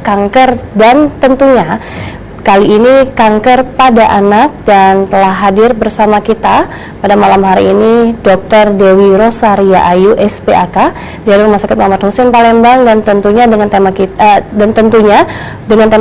kanker dan tentunya kali ini kanker pada anak, dan telah hadir bersama kita pada malam hari ini Dr. Dewi Rosaria Ayu SPAK dari Rumah Sakit Muhammad Hussein Palembang, dan tentunya dengan tema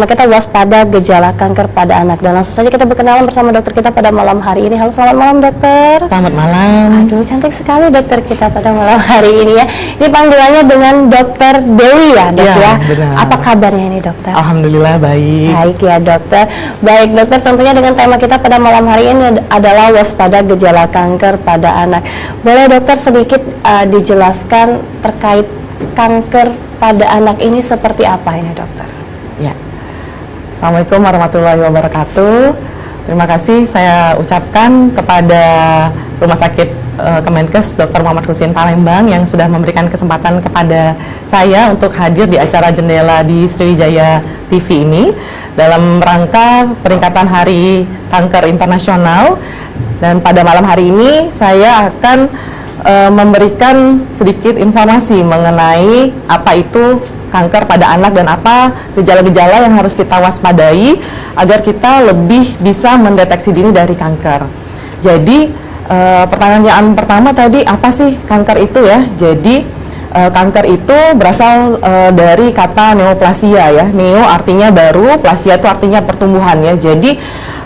kita waspada gejala kanker pada anak. Dan langsung saja kita berkenalan bersama dokter kita pada malam hari ini. Halo, selamat malam dokter. Selamat malam. Aduh, cantik sekali dokter kita pada malam hari ini ya. Ini panggilannya dengan Dokter Dewi ya dok ya. Benar. Apa kabarnya ini dokter? Alhamdulillah baik. Baik ya dokter. Baik dokter, tentunya dengan tema kita pada malam hari ini adalah waspada gejala kanker pada anak. Boleh dokter sedikit dijelaskan terkait kanker pada anak ini seperti apa ini dokter? Ya. Assalamualaikum warahmatullahi wabarakatuh. Terima kasih saya ucapkan kepada Rumah Sakit Kemenkes Dr. Muhammad Hussein Palembang yang sudah memberikan kesempatan kepada saya untuk hadir di acara Jendela di Sriwijaya TV ini dalam rangka peringatan Hari Kanker Internasional. Dan pada malam hari ini saya akan memberikan sedikit informasi mengenai apa itu kanker pada anak dan apa gejala-gejala yang harus kita waspadai agar kita lebih bisa mendeteksi dini dari kanker. Jadi pertanyaan pertama tadi, apa sih kanker itu ya? Jadi kanker itu berasal dari kata neoplasia ya. Neo artinya baru, plasia itu artinya pertumbuhan ya. Jadi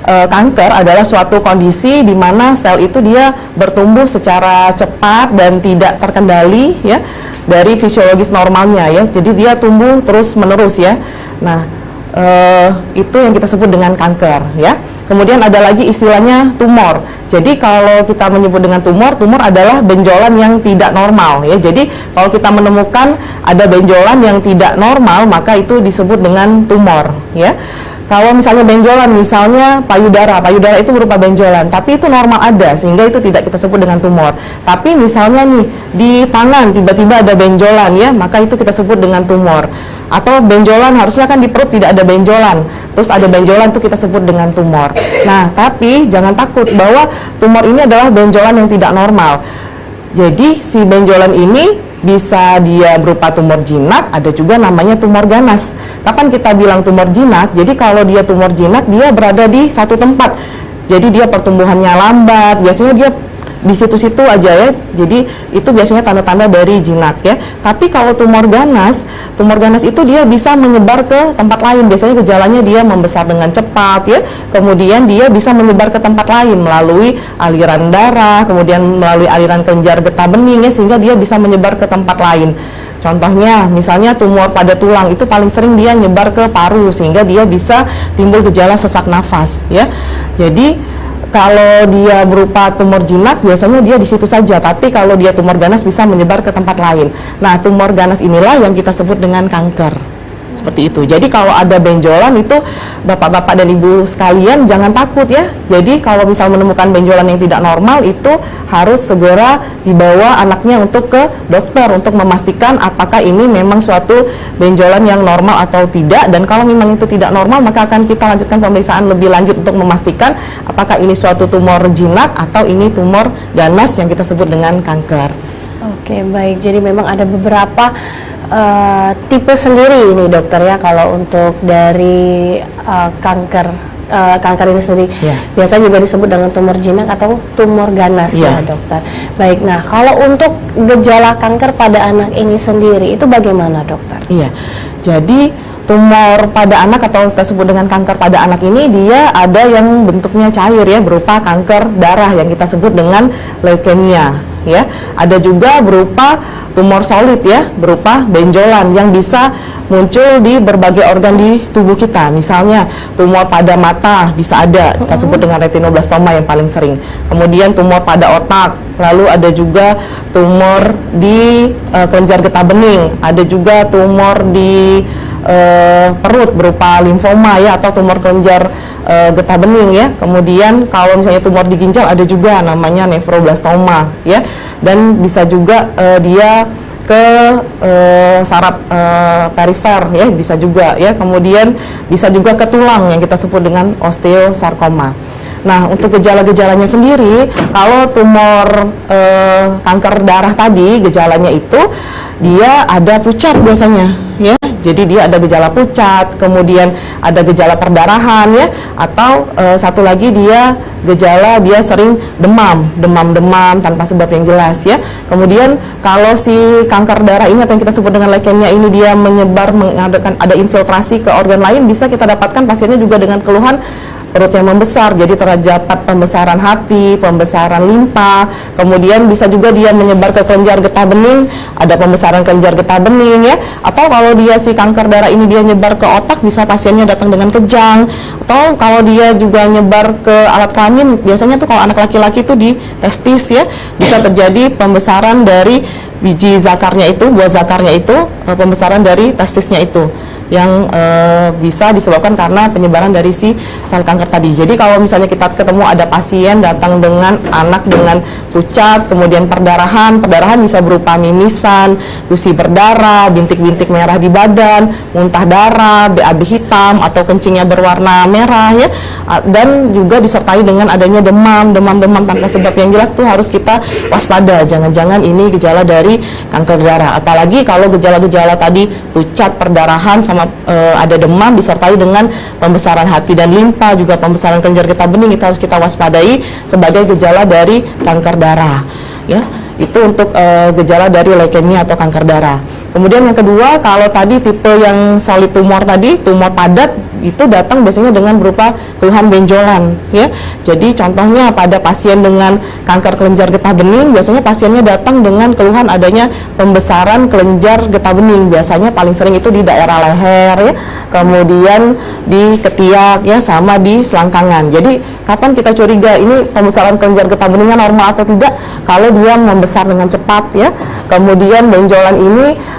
kanker adalah suatu kondisi di mana sel itu dia bertumbuh secara cepat dan tidak terkendali ya dari fisiologis normalnya ya. Jadi dia tumbuh terus menerus ya. Nah, itu yang kita sebut dengan kanker ya. Kemudian ada lagi istilahnya tumor. Jadi kalau kita menyebut dengan tumor, tumor adalah benjolan yang tidak normal ya. Jadi kalau kita menemukan ada benjolan yang tidak normal, maka itu disebut dengan tumor ya. Kalau misalnya benjolan, misalnya payudara itu berupa benjolan, tapi itu normal ada, sehingga itu tidak kita sebut dengan tumor. Tapi misalnya nih, di tangan tiba-tiba ada benjolan ya, maka itu kita sebut dengan tumor. Atau benjolan, harusnya kan di perut tidak ada benjolan, terus ada benjolan, itu kita sebut dengan tumor. Nah, tapi jangan takut bahwa tumor ini adalah benjolan yang tidak normal. Jadi si benjolan ini bisa dia berupa tumor jinak, ada juga namanya tumor ganas. Kapan kita bilang tumor jinak? Jadi kalau dia tumor jinak, dia berada di satu tempat. Jadi dia pertumbuhannya lambat, biasanya dia di situ-situ aja ya. Jadi itu biasanya tanda-tanda dari jinak ya. Tapi kalau tumor ganas itu dia bisa menyebar ke tempat lain. Biasanya gejalanya dia membesar dengan cepat ya. Kemudian dia bisa menyebar ke tempat lain melalui aliran darah, kemudian melalui aliran kelenjar getah bening ya, sehingga dia bisa menyebar ke tempat lain. Contohnya, misalnya tumor pada tulang itu paling sering dia nyebar ke paru, sehingga dia bisa timbul gejala sesak nafas ya. Jadi kalau dia berupa tumor jinak, biasanya dia di situ saja, tapi kalau dia tumor ganas bisa menyebar ke tempat lain. Nah, tumor ganas inilah yang kita sebut dengan kanker. Seperti itu. Jadi kalau ada benjolan itu, bapak-bapak dan ibu sekalian jangan takut ya. Jadi kalau misal menemukan benjolan yang tidak normal, itu harus segera dibawa anaknya untuk ke dokter untuk memastikan apakah ini memang suatu benjolan yang normal atau tidak. Dan kalau memang itu tidak normal, maka akan kita lanjutkan pemeriksaan lebih lanjut untuk memastikan apakah ini suatu tumor jinak atau ini tumor ganas yang kita sebut dengan kanker. Oke, baik. Jadi memang ada beberapa tipe sendiri ini dokter ya, kalau untuk dari kanker ini sendiri. Biasa juga disebut dengan tumor jinak atau tumor ganas ya dokter. Baik, nah kalau untuk gejala kanker pada anak ini sendiri itu bagaimana dokter? Iya, jadi tumor pada anak atau kita sebut dengan kanker pada anak ini dia ada yang bentuknya cair ya, berupa kanker darah yang kita sebut dengan leukemia ya. Ada juga berupa tumor solid ya, berupa benjolan yang bisa muncul di berbagai organ di tubuh kita. Misalnya tumor pada mata bisa ada, kita sebut dengan retinoblastoma yang paling sering. Kemudian tumor pada otak, lalu ada juga tumor di kelenjar getah bening, ada juga tumor di perut berupa limfoma ya, atau tumor kelenjar getah bening ya. Kemudian kalau misalnya tumor di ginjal ada juga namanya nefroblastoma ya, dan bisa juga dia ke saraf perifer ya, bisa juga ya. Kemudian bisa juga ke tulang yang kita sebut dengan osteosarkoma. Nah, untuk gejala-gejalanya sendiri, kalau tumor kanker darah tadi, gejalanya itu dia ada pucat biasanya ya. Jadi dia ada gejala pucat, kemudian ada gejala perdarahan ya, atau satu lagi dia sering demam tanpa sebab yang jelas ya. Kemudian kalau si kanker darah ini atau yang kita sebut dengan leukemia ini dia menyebar, mengadakan ada infiltrasi ke organ lain, bisa kita dapatkan pasiennya juga dengan keluhan perut yang membesar, jadi terdapat pembesaran hati, pembesaran limpa, kemudian bisa juga dia menyebar ke kelenjar getah bening, ada pembesaran kelenjar getah bening ya, atau kalau dia si kanker darah ini dia nyebar ke otak, bisa pasiennya datang dengan kejang, atau kalau dia juga nyebar ke alat kelamin, biasanya tuh kalau anak laki-laki tuh di testis ya, bisa terjadi pembesaran dari biji zakarnya itu, buah zakarnya itu, pembesaran dari testisnya itu yang bisa disebabkan karena penyebaran dari si sel kanker tadi. Jadi kalau misalnya kita ketemu ada pasien datang dengan anak dengan pucat, kemudian perdarahan bisa berupa mimisan, gusi berdarah, bintik-bintik merah di badan, muntah darah, BAB hitam atau kencingnya berwarna merah ya, dan juga disertai dengan adanya demam tanpa sebab yang jelas, tuh harus kita waspada, jangan-jangan ini gejala dari kanker darah. Apalagi kalau gejala-gejala tadi pucat, perdarahan sama ada demam disertai dengan pembesaran hati dan limpa, juga pembesaran kelenjar getah bening, itu harus kita waspadai sebagai gejala dari kanker darah ya. Itu untuk gejala dari leukemia atau kanker darah. Kemudian yang kedua, kalau tadi tipe yang solid tumor tadi, tumor padat, itu datang biasanya dengan berupa keluhan benjolan ya. Jadi contohnya pada pasien dengan kanker kelenjar getah bening, biasanya pasiennya datang dengan keluhan adanya pembesaran kelenjar getah bening, biasanya paling sering itu di daerah leher ya, kemudian di ketiak ya, sama di selangkangan. Jadi kapan kita curiga ini pembesaran kelenjar getah beningnya normal atau tidak? Kalau dia membesar dengan cepat ya, kemudian benjolan ini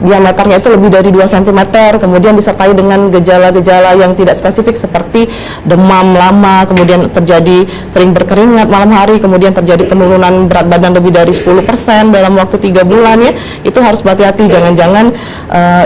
diameternya itu lebih dari 2 cm, kemudian disertai dengan gejala-gejala yang tidak spesifik seperti demam lama, kemudian terjadi sering berkeringat malam hari, kemudian terjadi penurunan berat badan lebih dari 10% dalam waktu 3 bulan ya, itu harus berhati-hati, jangan-jangan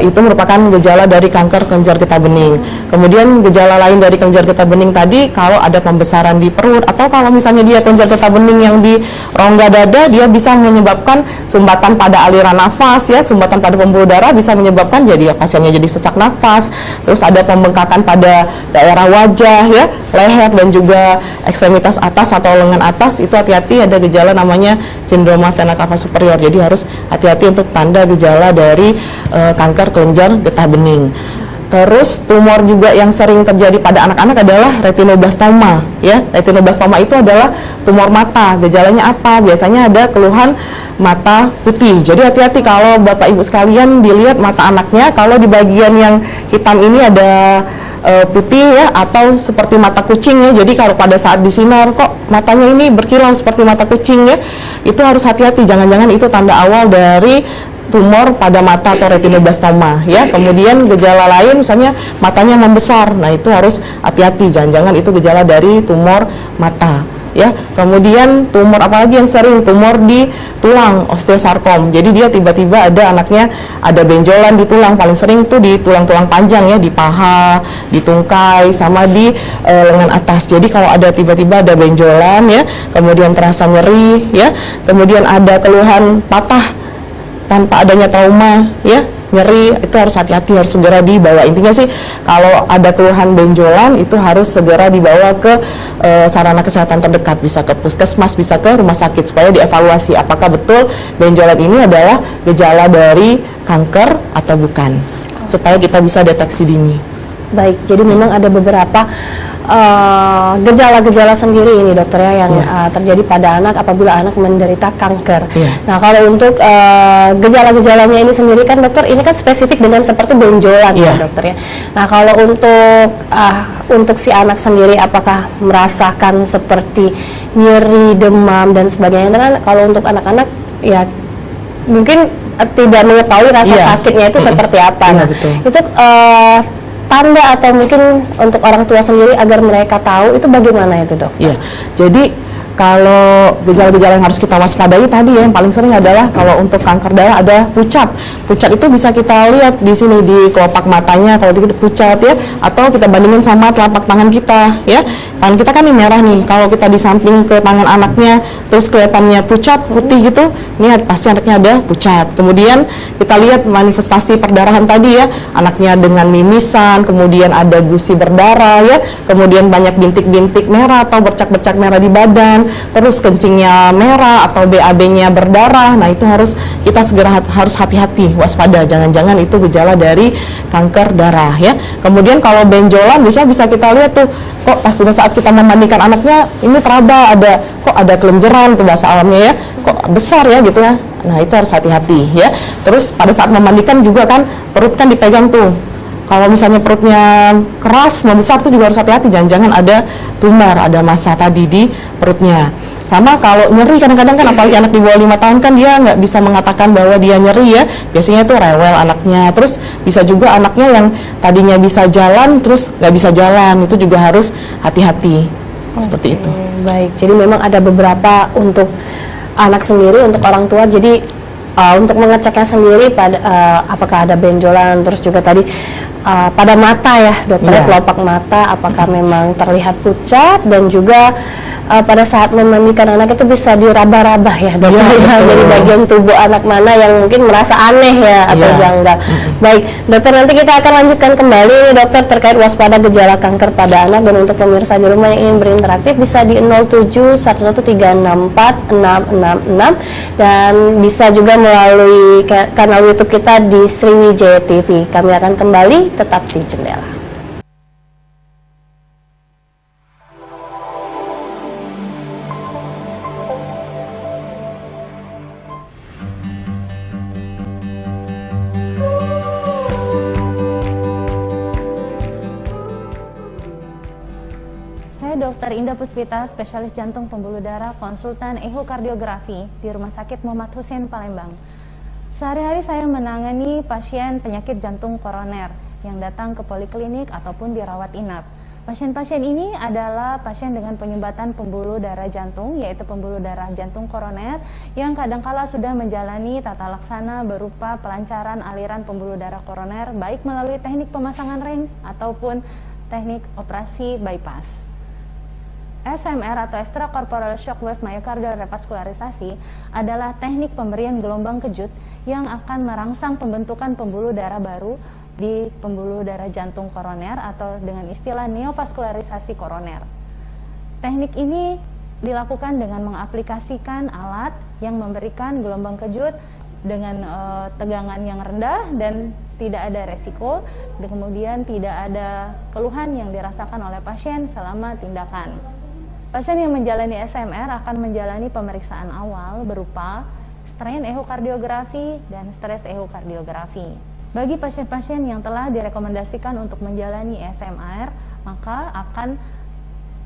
itu merupakan gejala dari kanker kelenjar getah bening. Kemudian gejala lain dari kelenjar getah bening tadi, kalau ada pembesaran di perut, atau kalau misalnya dia kelenjar getah bening yang di rongga dada, dia bisa menyebabkan sumbatan pada aliran nafas ya, sumbatan pada pembuluh darah, bisa menyebabkan jadi pasiennya jadi sesak nafas. Terus ada pembengkakan pada daerah wajah ya, leher dan juga ekstremitas atas atau lengan atas, itu hati-hati, ada gejala namanya sindroma vena cava superior. Jadi harus hati-hati untuk tanda gejala dari kanker kelenjar getah bening. Terus tumor juga yang sering terjadi pada anak-anak adalah retinoblastoma ya. Retinoblastoma itu adalah tumor mata. Gejalanya apa? Biasanya ada keluhan mata putih. Jadi hati-hati kalau Bapak Ibu sekalian dilihat mata anaknya, kalau di bagian yang hitam ini ada putih ya, atau seperti mata kucing ya. Jadi kalau pada saat disinar kok matanya ini berkilau seperti mata kucing ya, itu harus hati-hati, jangan-jangan itu tanda awal dari tumor pada mata atau retinoblastoma ya. Kemudian gejala lain misalnya matanya membesar, nah itu harus hati-hati, jangan-jangan itu gejala dari tumor mata ya. Kemudian tumor apalagi yang sering, tumor di tulang, osteosarkom. Jadi dia tiba-tiba ada anaknya ada benjolan di tulang, paling sering itu di tulang-tulang panjang ya, di paha, di tungkai, sama di lengan atas. Jadi kalau ada tiba-tiba ada benjolan ya, kemudian terasa nyeri ya, kemudian ada keluhan patah tanpa adanya trauma ya, nyeri, itu harus hati-hati, harus segera dibawa. Intinya sih kalau ada keluhan benjolan itu harus segera dibawa ke sarana kesehatan terdekat, bisa ke puskesmas, bisa ke rumah sakit, supaya dievaluasi apakah betul benjolan ini adalah gejala dari kanker atau bukan, supaya kita bisa deteksi dini. Baik, jadi memang ada beberapa gejala-gejala sendiri ini dokter ya yang terjadi pada anak apabila anak menderita kanker. Nah kalau untuk gejala-gejalanya ini sendiri kan dokter, ini kan spesifik dengan seperti benjolan ya dokter ya. Nah kalau untuk si anak sendiri apakah merasakan seperti nyeri, demam dan sebagainya? Kan kalau untuk anak-anak ya mungkin tidak mengetahui rasa sakitnya itu seperti apa. Nah itu tanda atau mungkin untuk orang tua sendiri agar mereka tahu itu bagaimana itu dok? Iya, jadi Kalau gejala-gejala yang harus kita waspadai tadi ya, yang paling sering adalah kalau untuk kanker darah ada pucat. Pucat itu bisa kita lihat di sini di kelopak matanya kalau itu pucat ya, atau kita bandingin sama telapak tangan kita ya. Tangan kita kan ini merah nih. Kalau kita di samping ke tangan anaknya terus kelihatannya pucat putih gitu, ini pasti anaknya ada pucat. Kemudian kita lihat manifestasi perdarahan tadi ya, anaknya dengan mimisan, kemudian ada gusi berdarah ya, kemudian banyak bintik-bintik merah atau bercak-bercak merah di badan, terus kencingnya merah atau BAB-nya berdarah. Nah, itu harus kita segera harus hati-hati, waspada, jangan-jangan itu gejala dari kanker darah ya. Kemudian kalau benjolan bisa kita lihat tuh, kok pas saat kita memandikan anaknya ini teraba kok ada kelenjeran itu bahasa awamnya ya, kok besar ya gitu ya. Nah, itu harus hati-hati ya. Terus pada saat memandikan juga kan perut kan dipegang tuh. Kalau misalnya perutnya keras, membesar tuh juga harus hati-hati, jangan-jangan ada tumor, ada massa tadi di perutnya. Sama kalau nyeri, kadang-kadang kan apalagi anak di bawah 5 tahun kan dia nggak bisa mengatakan bahwa dia nyeri ya, biasanya itu rewel anaknya. Terus bisa juga anaknya yang tadinya bisa jalan terus nggak bisa jalan, itu juga harus hati-hati. Seperti itu. Baik, jadi memang ada beberapa untuk anak sendiri, untuk orang tua. Jadi untuk mengeceknya sendiri pada apakah ada benjolan, terus juga tadi pada mata ya dokter, kelopak mata apakah memang terlihat pucat, dan juga pada saat memandikan anak itu bisa diraba-raba ya dokter, jadi bagian tubuh anak mana yang mungkin merasa aneh ya atau janggal. Baik dokter, nanti kita akan lanjutkan kembali nih dokter terkait waspada gejala kanker pada anak. Dan untuk pemirsa di rumah yang ingin berinteraktif bisa di 0711366666 dan bisa juga melalui kanal YouTube kita di Sriwijaya TV. Kami akan kembali, tetap di Jendela. Dr. Indah Puspita, spesialis jantung pembuluh darah, konsultan ehokardiografi di Rumah Sakit Muhammad Hussein Palembang. Sehari-hari saya menangani pasien penyakit jantung koroner yang datang ke poliklinik ataupun dirawat inap. Pasien-pasien ini adalah pasien dengan penyumbatan pembuluh darah jantung, yaitu pembuluh darah jantung koroner yang kadangkala sudah menjalani tata laksana berupa pelancaran aliran pembuluh darah koroner baik melalui teknik pemasangan ring ataupun teknik operasi bypass. SMR atau extracorporeal shockwave myocardial revaskularisasi adalah teknik pemberian gelombang kejut yang akan merangsang pembentukan pembuluh darah baru di pembuluh darah jantung koroner atau dengan istilah neovaskularisasi koroner. Teknik ini dilakukan dengan mengaplikasikan alat yang memberikan gelombang kejut dengan tegangan yang rendah dan tidak ada resiko, dan kemudian tidak ada keluhan yang dirasakan oleh pasien selama tindakan. Pasien yang menjalani SMR akan menjalani pemeriksaan awal berupa strain ehokardiografi dan stres ehokardiografi. Bagi pasien-pasien yang telah direkomendasikan untuk menjalani SMR, maka akan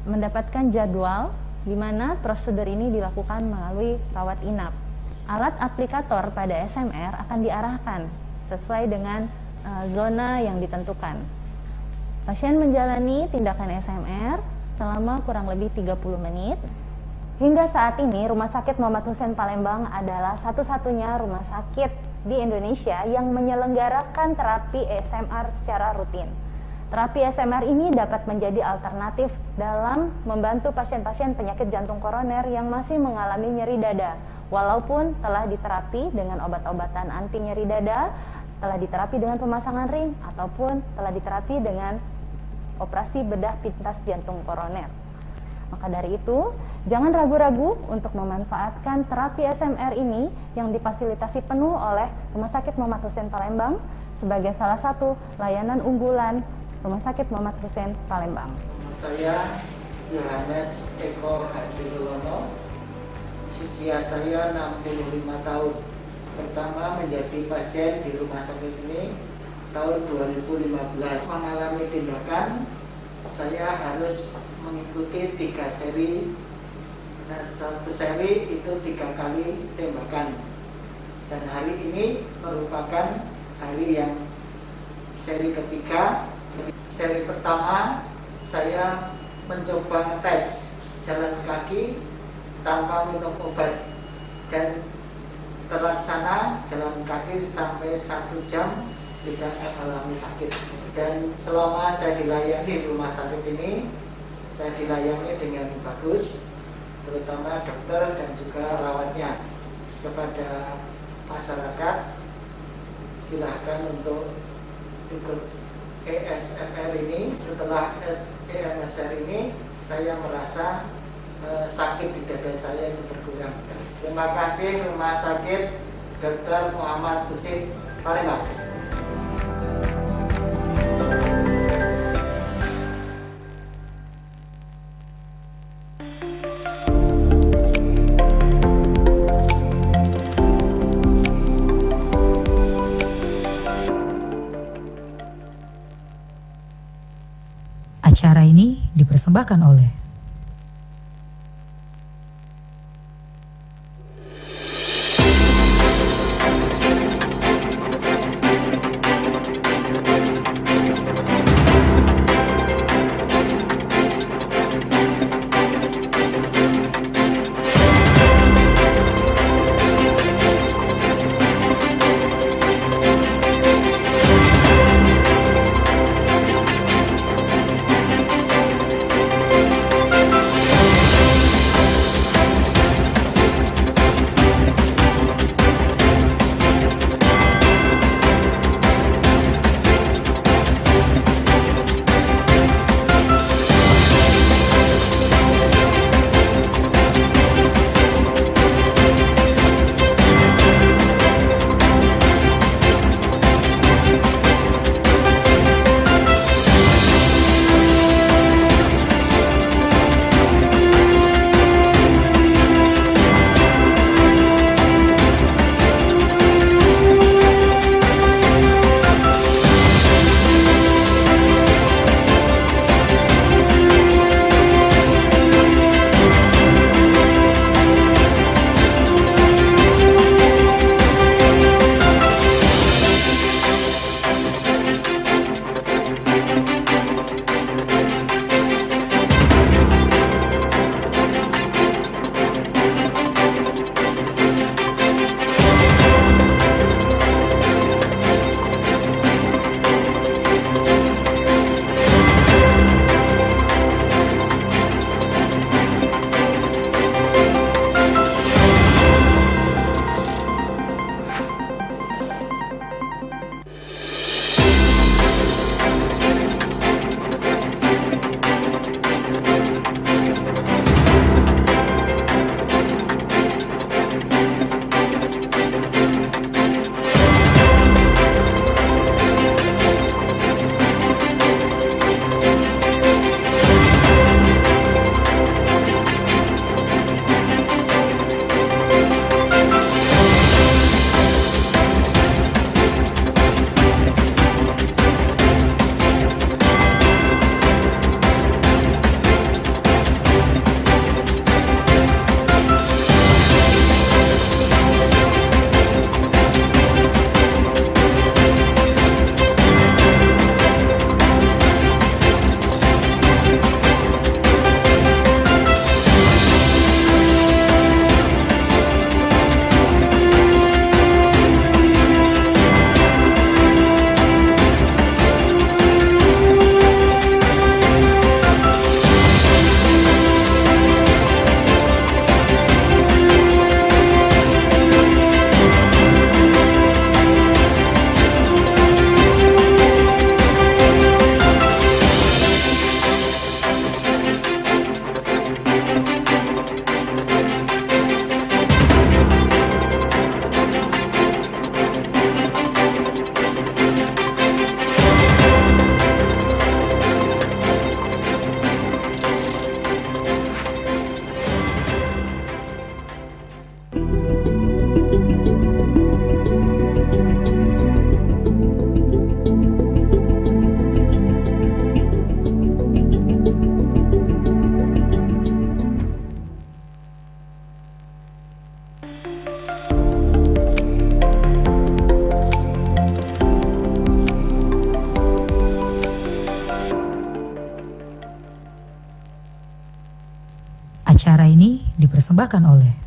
mendapatkan jadwal di mana prosedur ini dilakukan melalui rawat inap. Alat aplikator pada SMR akan diarahkan sesuai dengan zona yang ditentukan. Pasien menjalani tindakan SMR selama kurang lebih 30 menit. Hingga saat ini, Rumah Sakit Muhammad Hussein Palembang adalah satu-satunya rumah sakit di Indonesia yang menyelenggarakan terapi SMR secara rutin. Terapi SMR ini dapat menjadi alternatif dalam membantu pasien-pasien penyakit jantung koroner yang masih mengalami nyeri dada. Walaupun telah diterapi dengan obat-obatan anti nyeri dada, telah diterapi dengan pemasangan ring, ataupun telah diterapi dengan operasi bedah pintas jantung koroner. Maka dari itu, jangan ragu-ragu untuk memanfaatkan terapi SMR ini yang difasilitasi penuh oleh Rumah Sakit Muhammad Hussein Palembang sebagai salah satu layanan unggulan Rumah Sakit Muhammad Hussein Palembang. Saya Yohanes Eko Hadirulono, usia saya 65 tahun. Pertama menjadi pasien di rumah sakit ini tahun 2015. Mengalami tindakan, saya harus mengikuti 3 seri. Nah, 1 seri itu 3 kali tembakan. Dan hari ini merupakan hari yang seri ketiga. Seri pertama saya mencoba ngetes jalan kaki tanpa minum obat dan terlaksana jalan kaki sampai 1 jam tidak mengalami sakit. Dan selama saya dilayani di rumah sakit ini, saya dilayani dengan bagus, terutama dokter dan juga rawatnya. Kepada masyarakat, silahkan untuk ikut ESMR ini. Setelah EMSR ini, saya merasa sakit di dada saya itu berkurang. Terima kasih Rumah Sakit Dr. Muhammad Husin Palembang. Acara ini dipersembahkan oleh dipersembahkan oleh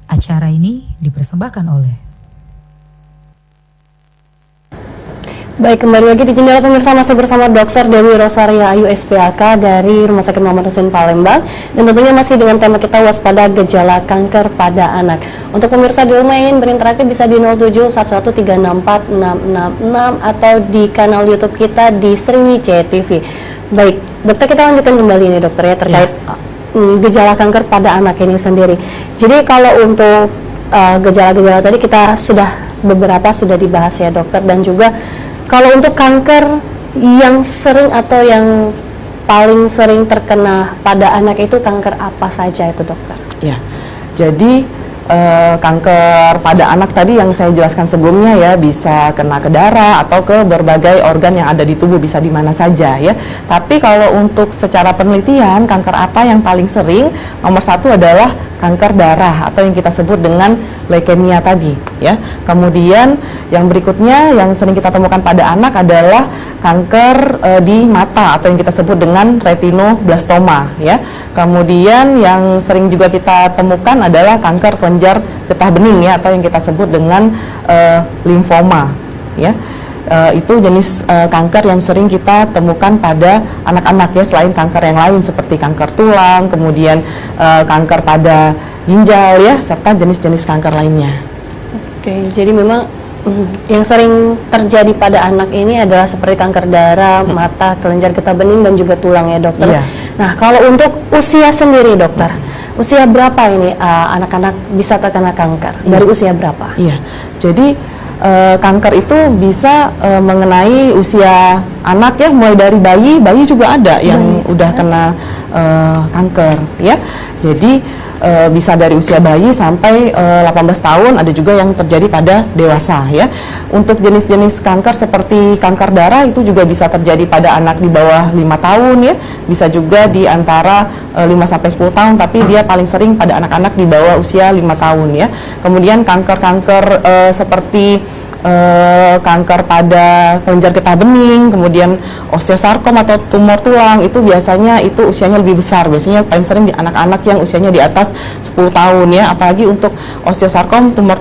acara ini dipersembahkan oleh Baik, kembali lagi di Jendela Pemirsa, masih bersama Dr. Dewi Rosaria Ayu SPAK dari Rumah Sakit Muhammad Hussein Palembang, dan tentunya masih dengan tema kita waspada gejala kanker pada anak. Untuk pemirsa di rumah yang ingin berinteraksi bisa di 07113646666 atau di kanal YouTube kita di Sriwijaya TV. Baik, dokter, kita lanjutkan kembali nih dokter ya terkait gejala kanker pada anak ini sendiri. Jadi kalau untuk gejala-gejala tadi kita beberapa sudah dibahas ya dokter, dan juga kalau untuk kanker yang sering atau yang paling sering terkena pada anak itu kanker apa saja itu dokter? Ya, jadi kanker pada anak tadi yang saya jelaskan sebelumnya ya, bisa kena ke darah atau ke berbagai organ yang ada di tubuh, bisa di mana saja ya. Tapi kalau untuk secara penelitian, kanker apa yang paling sering? Nomor satu adalah kanker darah atau yang kita sebut dengan leukemia tadi ya. Kemudian yang berikutnya yang sering kita temukan pada anak adalah kanker di mata atau yang kita sebut dengan retinoblastoma ya. Kemudian yang sering juga kita temukan adalah kanker kelenjar getah bening ya, atau yang kita sebut dengan limfoma ya. Itu jenis kanker yang sering kita temukan pada anak-anak ya, selain kanker yang lain seperti kanker tulang, kemudian kanker pada ginjal ya, serta jenis-jenis kanker lainnya. Oke, jadi memang yang sering terjadi pada anak ini adalah seperti kanker darah, mata, kelenjar getah bening, dan juga tulang ya dokter. Iya. Nah, kalau untuk usia sendiri dokter, usia berapa ini anak-anak bisa terkena kanker? Dari usia berapa? Iya, jadi kanker itu bisa mengenai usia anak ya, mulai dari bayi juga ada yang udah kena kanker ya. Jadi bisa dari usia bayi sampai 18 tahun, ada juga yang terjadi pada dewasa ya. Untuk jenis-jenis kanker seperti kanker darah itu juga bisa terjadi pada anak di bawah 5 tahun ya, bisa juga di antara 5 sampai 10 tahun, tapi dia paling sering pada anak-anak di bawah usia 5 tahun ya. Kemudian kanker-kanker seperti kanker pada kelenjar getah bening, kemudian osteosarkom atau tumor tulang, itu biasanya itu usianya lebih besar, biasanya paling sering di anak-anak yang usianya di atas 10 tahun ya. Apalagi untuk osteosarkom, tumor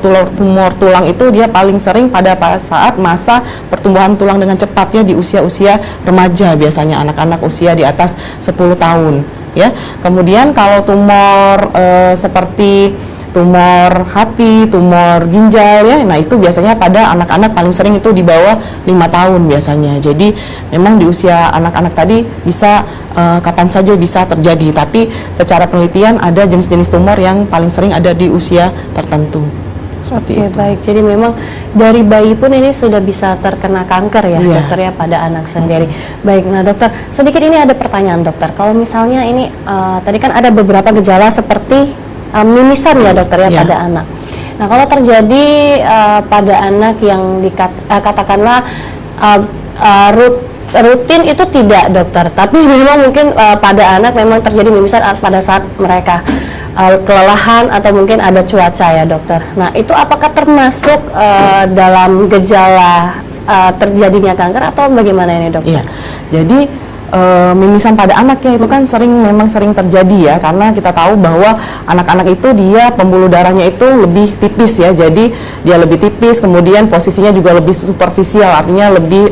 tulang itu dia paling sering pada saat masa pertumbuhan tulang dengan cepat ya, di usia-usia remaja, biasanya anak-anak usia di atas 10 tahun ya. Kemudian kalau tumor seperti tumor hati, tumor ginjal ya, nah itu biasanya pada anak-anak paling sering itu di bawah 5 tahun biasanya. Jadi memang di usia anak-anak tadi bisa kapan saja bisa terjadi, tapi secara penelitian ada jenis-jenis tumor yang paling sering ada di usia tertentu. Seperti itu. Baik, jadi memang dari bayi pun ini sudah bisa terkena kanker ya dokter ya, pada anak sendiri. Baik, nah dokter, sedikit ini ada pertanyaan dokter. Kalau misalnya ini tadi kan ada beberapa gejala seperti mimisan ya dokter ya pada anak. Nah, kalau terjadi pada anak yang katakanlah rutin itu tidak dokter, tapi memang mungkin pada anak memang terjadi mimisan pada saat mereka kelelahan atau mungkin ada cuaca ya dokter. Nah, itu apakah termasuk dalam gejala terjadinya kanker atau bagaimana ini dokter? Iya, jadi mimisan pada anaknya itu kan memang sering terjadi ya, karena kita tahu bahwa anak-anak itu dia pembuluh darahnya itu lebih tipis ya, jadi dia lebih tipis, kemudian posisinya juga lebih superficial, artinya lebih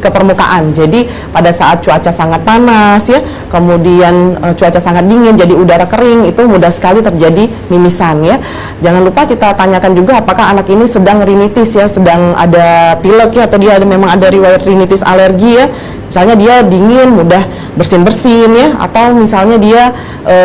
ke permukaan. Jadi pada saat cuaca sangat panas ya, kemudian cuaca sangat dingin, jadi udara kering, itu mudah sekali terjadi mimisan ya. Jangan lupa kita tanyakan juga apakah anak ini sedang rinitis ya, sedang ada pilek ya, atau dia memang ada riwayat rinitis alergi ya. Misalnya dia dingin mudah bersin-bersin ya, atau misalnya dia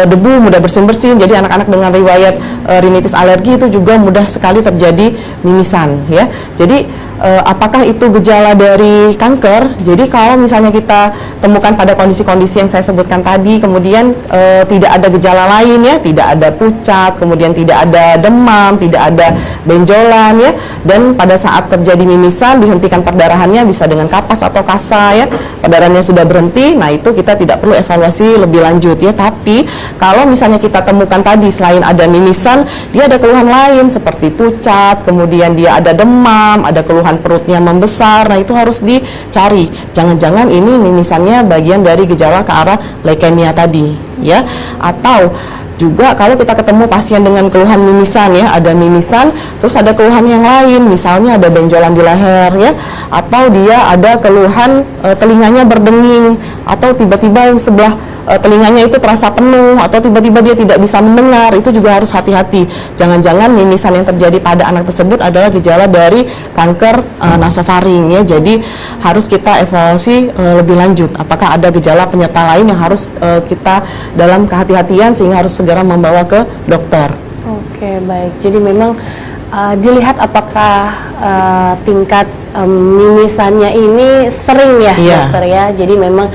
debu mudah bersin-bersin. Jadi anak-anak dengan riwayat rinitis alergi itu juga mudah sekali terjadi mimisan ya. Jadi apakah itu gejala dari kanker? Jadi kalau misalnya kita temukan pada kondisi-kondisi yang saya sebutkan tadi, kemudian tidak ada gejala lain ya, tidak ada pucat, kemudian tidak ada demam, tidak ada benjolan ya, dan pada saat terjadi mimisan dihentikan perdarahannya bisa dengan kapas atau kasa ya, perdarahannya sudah berhenti, nah itu kita tidak perlu evaluasi lebih lanjut ya. Tapi kalau misalnya kita temukan tadi selain ada mimisan, dia ada keluhan lain seperti pucat, kemudian dia ada demam, ada keluhan perutnya membesar, nah itu harus dicari. Jangan-jangan ini mimisannya bagian dari gejala ke arah leukemia tadi ya. Atau juga kalau kita ketemu pasien dengan keluhan mimisan ya, ada mimisan terus ada keluhan yang lain, misalnya ada benjolan di leher ya, atau dia ada keluhan telinganya berdenging, atau tiba-tiba yang sebelah telinganya itu terasa penuh, atau tiba-tiba dia tidak bisa mendengar, itu juga harus hati-hati. Jangan-jangan mimisan yang terjadi pada anak tersebut adalah gejala dari kanker nasofaring ya. Jadi harus kita evaluasi lebih lanjut, apakah ada gejala penyerta lain yang harus kita dalam kehati-hatian sehingga harus segera membawa ke dokter. Oke, baik. Jadi memang dilihat apakah tingkat mimisannya ini sering ya, dokter ya. Jadi memang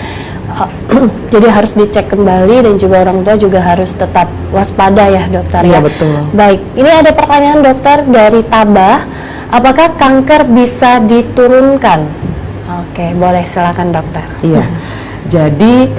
jadi harus dicek kembali, dan juga orang tua juga harus tetap waspada ya, dokter ya. Iya, betul. Baik, ini ada pertanyaan dokter dari Tabah, apakah kanker bisa diturunkan? Oke, boleh, silakan dokter. Iya. Jadi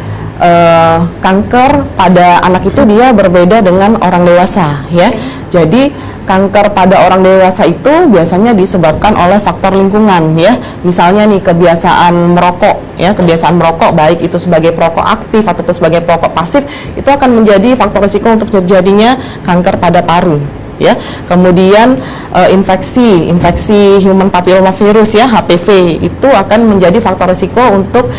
kanker pada anak itu dia berbeda dengan orang dewasa ya. Jadi kanker pada orang dewasa itu biasanya disebabkan oleh faktor lingkungan ya. Misalnya nih kebiasaan merokok ya, kebiasaan merokok baik itu sebagai perokok aktif ataupun sebagai perokok pasif, itu akan menjadi faktor risiko untuk terjadinya kanker pada paru ya. Kemudian infeksi human papillomavirus ya, HPV, itu akan menjadi faktor risiko untuk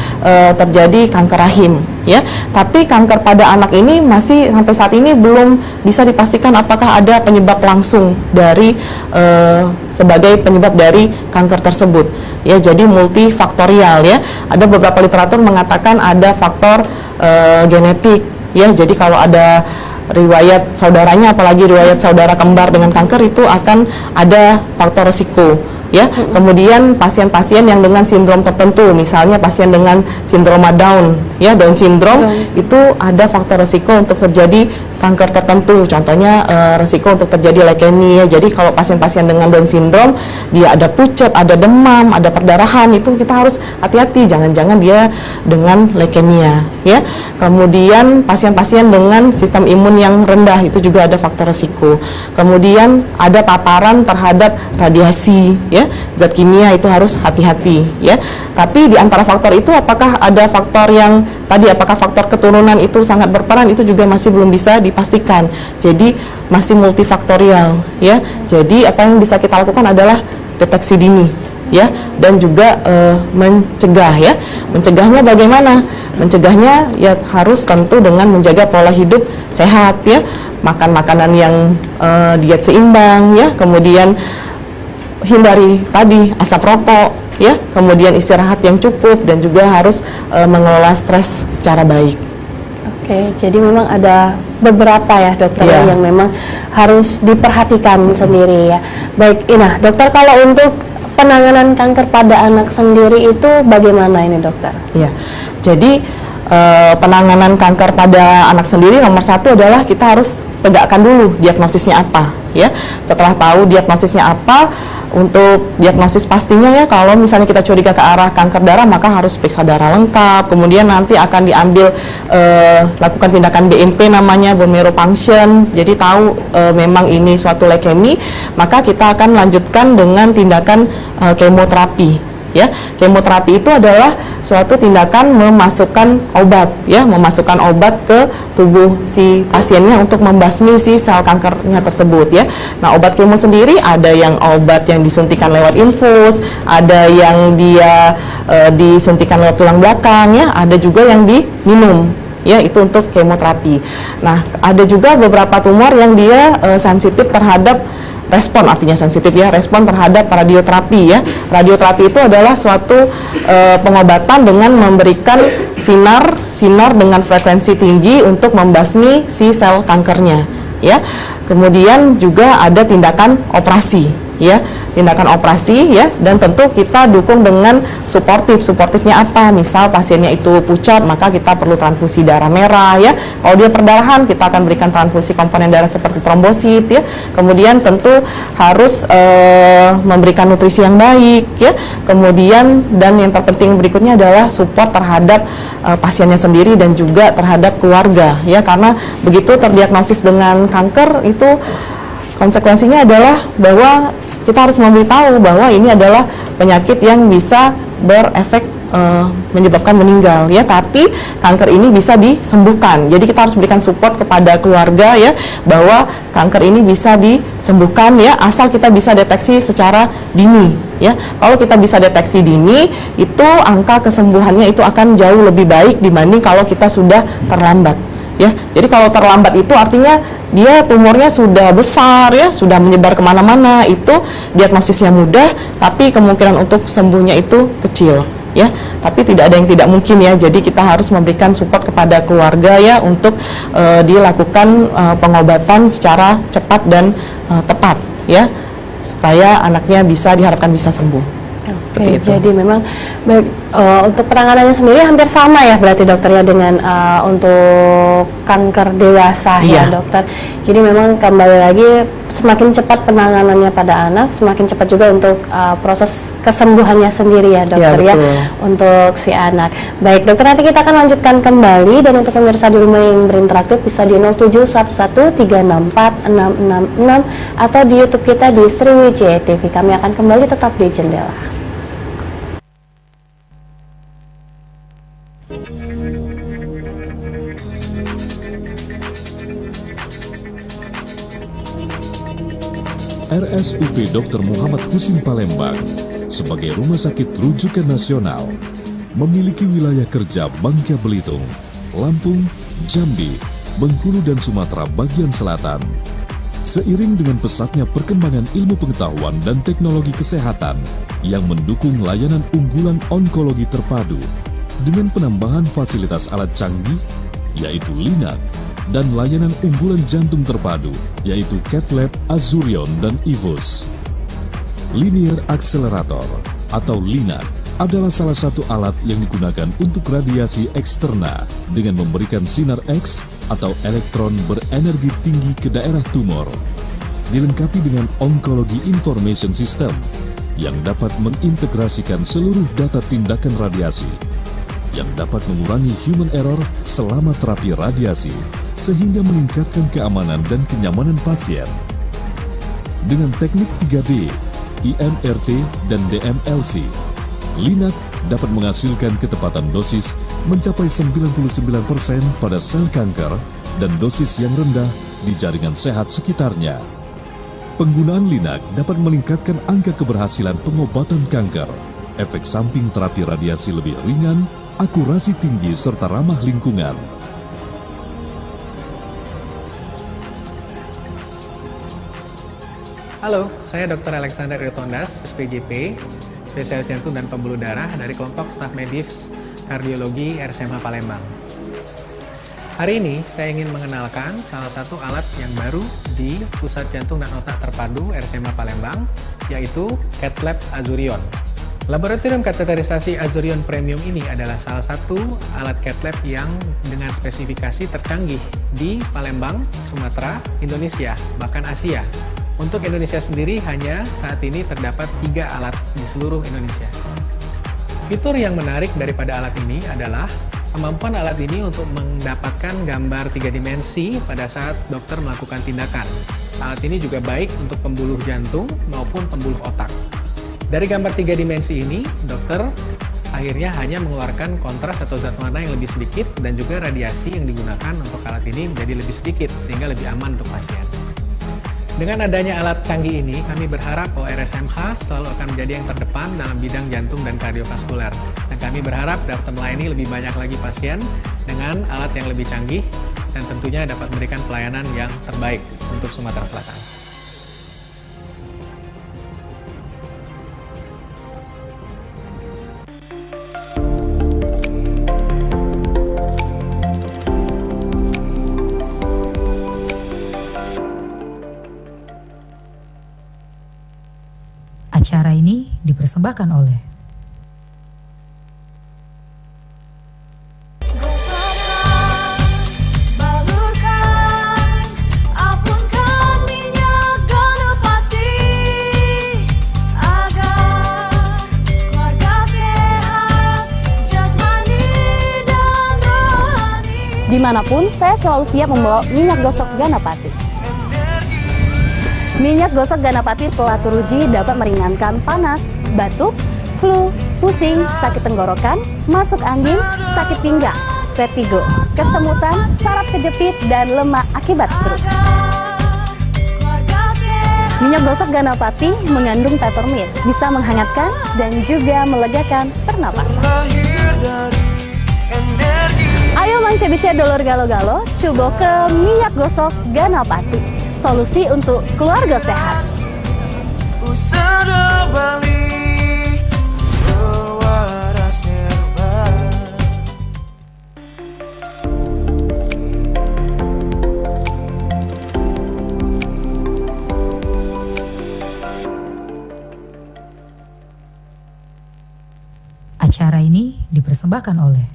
terjadi kanker rahim ya. Tapi kanker pada anak ini masih sampai saat ini belum bisa dipastikan apakah ada penyebab langsung dari sebagai penyebab dari kanker tersebut ya. Jadi multifaktorial ya. Ada beberapa literatur mengatakan ada faktor genetik ya. Jadi kalau ada riwayat saudaranya, apalagi riwayat saudara kembar dengan kanker, itu akan ada faktor risiko ya. Kemudian pasien-pasien yang dengan sindrom tertentu, misalnya pasien dengan sindroma Down ya, Down syndrome, itu ada faktor risiko untuk terjadi kanker tertentu, contohnya risiko untuk terjadi leukemia. Jadi kalau pasien-pasien dengan Down syndrome dia ada pucat, ada demam, ada perdarahan, itu kita harus hati-hati, jangan-jangan dia dengan leukemia ya. Kemudian pasien-pasien dengan sistem imun yang rendah, itu juga ada faktor risiko. Kemudian ada paparan terhadap radiasi ya, zat kimia, itu harus hati-hati ya. Tapi di antara faktor itu apakah ada faktor yang tadi, apakah faktor keturunan itu sangat berperan, itu juga masih belum bisa dipastikan. Jadi masih multifaktorial ya. Jadi apa yang bisa kita lakukan adalah deteksi dini ya, dan juga mencegah ya. Mencegahnya bagaimana? Mencegahnya ya harus tentu dengan menjaga pola hidup sehat ya, makan makanan yang diet seimbang ya, kemudian hindari tadi asap rokok ya, kemudian istirahat yang cukup, dan juga harus mengelola stres secara baik. Oke, jadi memang ada beberapa ya, dokter yang memang harus diperhatikan sendiri ya. Baik, Ina, dokter, kalau untuk penanganan kanker pada anak sendiri itu bagaimana ini, dokter? Iya, jadi penanganan kanker pada anak sendiri nomor satu adalah kita harus tegakkan dulu diagnosisnya apa ya. Setelah tahu diagnosisnya apa, untuk diagnosis pastinya ya, kalau misalnya kita curiga ke arah kanker darah, maka harus periksa darah lengkap, kemudian nanti akan diambil lakukan tindakan BMP namanya, bone marrow function. Jadi tahu memang ini suatu leukemia, maka kita akan lanjutkan dengan tindakan kemoterapi ya. Kemoterapi itu adalah suatu tindakan memasukkan obat ya, memasukkan obat ke tubuh si pasiennya untuk membasmi si sel kankernya tersebut ya. Nah, obat kemo sendiri ada yang obat yang disuntikan lewat infus, ada yang dia disuntikan lewat tulang belakang ya, ada juga yang diminum ya, itu untuk kemoterapi. Nah, ada juga beberapa tumor yang dia sensitif terhadap respon, artinya sensitif ya, respon terhadap radioterapi ya. Radioterapi itu adalah suatu pengobatan dengan memberikan sinar dengan frekuensi tinggi untuk membasmi si sel kankernya ya. Kemudian juga ada tindakan operasi ya, tindakan operasi ya, dan tentu kita dukung dengan suportifnya apa, misal pasiennya itu pucat maka kita perlu transfusi darah merah ya, kalau dia perdarahan kita akan berikan transfusi komponen darah seperti trombosit ya, kemudian tentu harus memberikan nutrisi yang baik ya, kemudian dan yang terpenting berikutnya adalah support terhadap pasiennya sendiri dan juga terhadap keluarga ya, karena begitu terdiagnosis dengan kanker itu konsekuensinya adalah bahwa kita harus memberitahu bahwa ini adalah penyakit yang bisa berefek menyebabkan meninggal ya, tapi kanker ini bisa disembuhkan. Jadi kita harus berikan support kepada keluarga ya, bahwa kanker ini bisa disembuhkan ya, asal kita bisa deteksi secara dini ya. Kalau kita bisa deteksi dini, itu angka kesembuhannya itu akan jauh lebih baik dibanding kalau kita sudah terlambat ya. Jadi kalau terlambat itu artinya dia tumornya sudah besar ya, sudah menyebar kemana-mana, itu diagnosisnya mudah tapi kemungkinan untuk sembuhnya itu kecil ya, tapi tidak ada yang tidak mungkin ya. Jadi kita harus memberikan support kepada keluarga ya, untuk dilakukan pengobatan secara cepat dan tepat ya, supaya anaknya diharapkan bisa sembuh. Oke, jadi memang untuk penanganannya sendiri hampir sama ya berarti dokter ya dengan untuk kanker dewasa ya dokter. Jadi memang kembali lagi semakin cepat penanganannya pada anak, semakin cepat juga untuk proses kesembuhannya sendiri ya dokter ya untuk si anak. Baik dokter, nanti kita akan lanjutkan kembali, dan untuk pemirsa di rumah yang berinteraktif bisa di 07113646666 atau di YouTube kita di Sriwijaya TV. Kami akan kembali tetap di Jendela. RSUP Dr. Muhammad Husin Palembang sebagai rumah sakit rujukan nasional memiliki wilayah kerja Bangka Belitung, Lampung, Jambi, Bengkulu dan Sumatera bagian selatan. Seiring dengan pesatnya perkembangan ilmu pengetahuan dan teknologi kesehatan yang mendukung layanan unggulan onkologi terpadu dengan penambahan fasilitas alat canggih yaitu LINAC, dan layanan unggulan jantung terpadu, yaitu Cath Lab, Azurion, dan EVOS. Linear Accelerator atau LINAC adalah salah satu alat yang digunakan untuk radiasi eksterna dengan memberikan sinar X atau elektron berenergi tinggi ke daerah tumor, dilengkapi dengan Oncology Information System yang dapat mengintegrasikan seluruh data tindakan radiasi, yang dapat mengurangi human error selama terapi radiasi, sehingga meningkatkan keamanan dan kenyamanan pasien. Dengan teknik 3D, IMRT, dan DMLC, LINAC dapat menghasilkan ketepatan dosis mencapai 99% pada sel kanker dan dosis yang rendah di jaringan sehat sekitarnya. Penggunaan LINAC dapat meningkatkan angka keberhasilan pengobatan kanker, efek samping terapi radiasi lebih ringan, akurasi tinggi, serta ramah lingkungan. Halo, saya Dr. Alexander Irtondas, SPJP, spesialis jantung dan pembuluh darah dari kelompok staf medis kardiologi RSMH Palembang. Hari ini saya ingin mengenalkan salah satu alat yang baru di Pusat Jantung dan Otak Terpadu RSMH Palembang, yaitu Cath Lab Azurion. Laboratorium kateterisasi Azurion Premium ini adalah salah satu alat Cath Lab yang dengan spesifikasi tercanggih di Palembang, Sumatera, Indonesia, bahkan Asia. Untuk Indonesia sendiri hanya saat ini terdapat 3 alat di seluruh Indonesia. Fitur yang menarik daripada alat ini adalah kemampuan alat ini untuk mendapatkan gambar 3 dimensi pada saat dokter melakukan tindakan. Alat ini juga baik untuk pembuluh jantung maupun pembuluh otak. Dari gambar 3 dimensi ini, dokter akhirnya hanya mengeluarkan kontras atau zat warna yang lebih sedikit, dan juga radiasi yang digunakan untuk alat ini menjadi lebih sedikit sehingga lebih aman untuk pasien. Dengan adanya alat canggih ini, kami berharap bahwa RSMH selalu akan menjadi yang terdepan dalam bidang jantung dan kardiovaskuler. Dan kami berharap dapat melayani lebih banyak lagi pasien dengan alat yang lebih canggih, dan tentunya dapat memberikan pelayanan yang terbaik untuk Sumatera Selatan. dipersembahkan oleh Dimanapun, saya selalu siap membawa minyak gosok Ganapati. Minyak gosok Ganapati telah teruji dapat meringankan panas, batuk, flu, pusing, sakit tenggorokan, masuk angin, sakit pinggang, vertigo, kesemutan, saraf kejepit, dan lemak akibat stroke. Minyak gosok Ganapati mengandung peppermint, bisa menghangatkan dan juga melegakan pernapasan. Ayo Mang Cebice dulur galo-galo, coba ke minyak gosok Ganapati, solusi untuk keluarga sehat. acara ini dipersembahkan oleh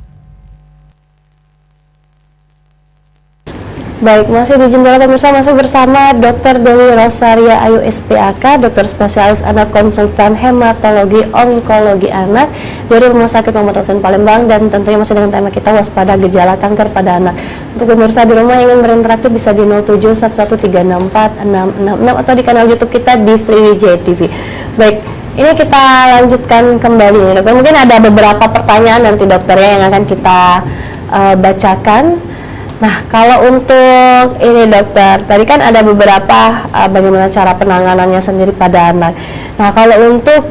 Baik, masih di jendela pemirsa, masih bersama Dr. Dewi Rosaria Ayu SPAK, dokter spesialis anak konsultan hematologi onkologi anak dari Rumah Sakit Muhammad Hussein Palembang, dan tentunya masih dengan tema kita waspada gejala kanker pada anak. Untuk pemirsa di rumah yang ingin berinteraksi bisa di 0711364666 atau di kanal YouTube kita di Sriwijaya TV. Baik, ini kita lanjutkan kembali nih dokter. Mungkin ada beberapa pertanyaan nanti dokter yang akan kita bacakan. Nah, kalau untuk ini dokter, tadi kan ada beberapa bagaimana cara penanganannya sendiri pada anak. Nah, kalau untuk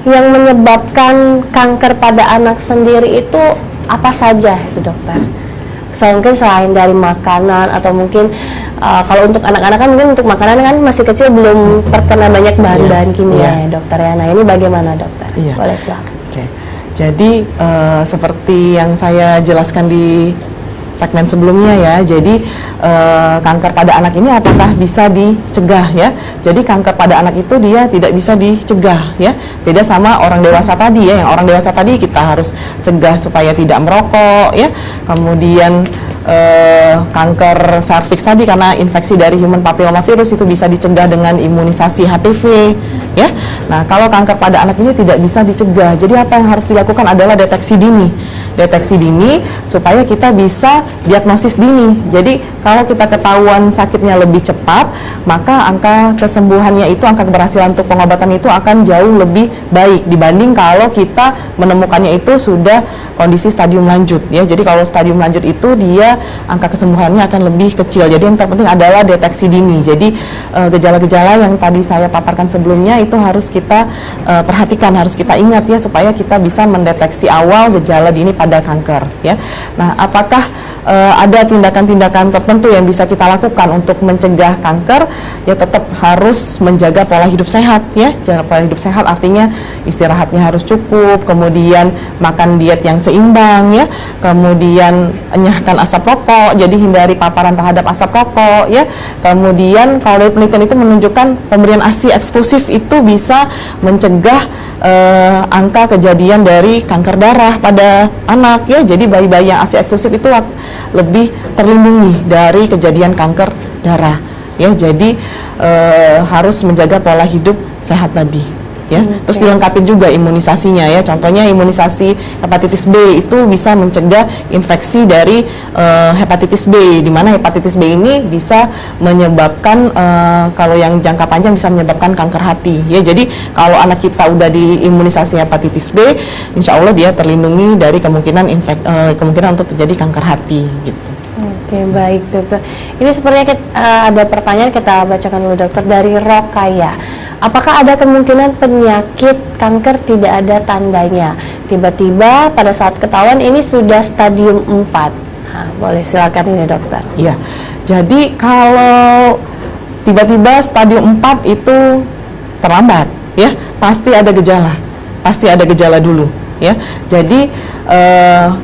yang menyebabkan kanker pada anak sendiri itu apa saja itu dokter? Mungkin selain dari makanan atau mungkin kalau untuk anak-anak kan mungkin untuk makanan kan masih kecil belum terkena banyak bahan-bahan kimia ya dokter ya. Nah, ini bagaimana dokter? Boleh silakan. Oke. Jadi seperti yang saya jelaskan di segmen sebelumnya ya, jadi kanker pada anak ini apakah bisa dicegah ya? Jadi kanker pada anak itu dia tidak bisa dicegah ya, beda sama orang dewasa tadi ya. Yang orang dewasa tadi kita harus cegah supaya tidak merokok ya, kemudian kanker serviks tadi karena infeksi dari human papilloma virus itu bisa dicegah dengan imunisasi HPV ya. Nah, kalau kanker pada anak ini tidak bisa dicegah, jadi apa yang harus dilakukan adalah deteksi dini supaya kita bisa diagnosis dini. Jadi kalau kita ketahuan sakitnya lebih cepat, maka angka kesembuhannya itu, angka keberhasilan untuk pengobatan itu akan jauh lebih baik dibanding kalau kita menemukannya itu sudah kondisi stadium lanjut ya. Jadi kalau stadium lanjut itu dia angka kesembuhannya akan lebih kecil. Jadi yang terpenting adalah deteksi dini. Jadi gejala-gejala yang tadi saya paparkan sebelumnya itu harus kita perhatikan, harus kita ingat ya, supaya kita bisa mendeteksi awal gejala dini pada kanker ya. Nah, apakah ada tindakan-tindakan tertentu yang bisa kita lakukan untuk mencegah kanker? Ya, tetap harus menjaga pola hidup sehat ya. Pola hidup sehat artinya istirahatnya harus cukup, kemudian makan diet yang seimbang ya, kemudian enyahkan asap rokok, jadi hindari paparan terhadap asap rokok ya. Kemudian kalau dari penelitian itu menunjukkan pemberian ASI eksklusif itu bisa mencegah angka kejadian dari kanker darah pada anak ya. Jadi bayi-bayi yang ASI eksklusif itu lebih terlindungi dari kejadian kanker darah ya. Jadi harus menjaga pola hidup sehat tadi ya. Terus dilengkapi juga imunisasinya ya. Contohnya imunisasi hepatitis B itu bisa mencegah infeksi dari hepatitis B, di mana hepatitis B ini bisa menyebabkan kalau yang jangka panjang bisa menyebabkan kanker hati ya. Jadi kalau anak kita udah diimunisasi hepatitis B, insya Allah dia terlindungi dari kemungkinan untuk terjadi kanker hati gitu. Oke, baik dokter. Ini sepertinya ada pertanyaan, kita bacakan dulu dokter dari Rokaya. Apakah ada kemungkinan penyakit kanker tidak ada tandanya? Tiba-tiba pada saat ketahuan ini sudah stadium 4. Nah, boleh silakan ini dokter. Iya. Jadi kalau tiba-tiba stadium 4 itu terlambat ya, pasti ada gejala dulu ya. Jadi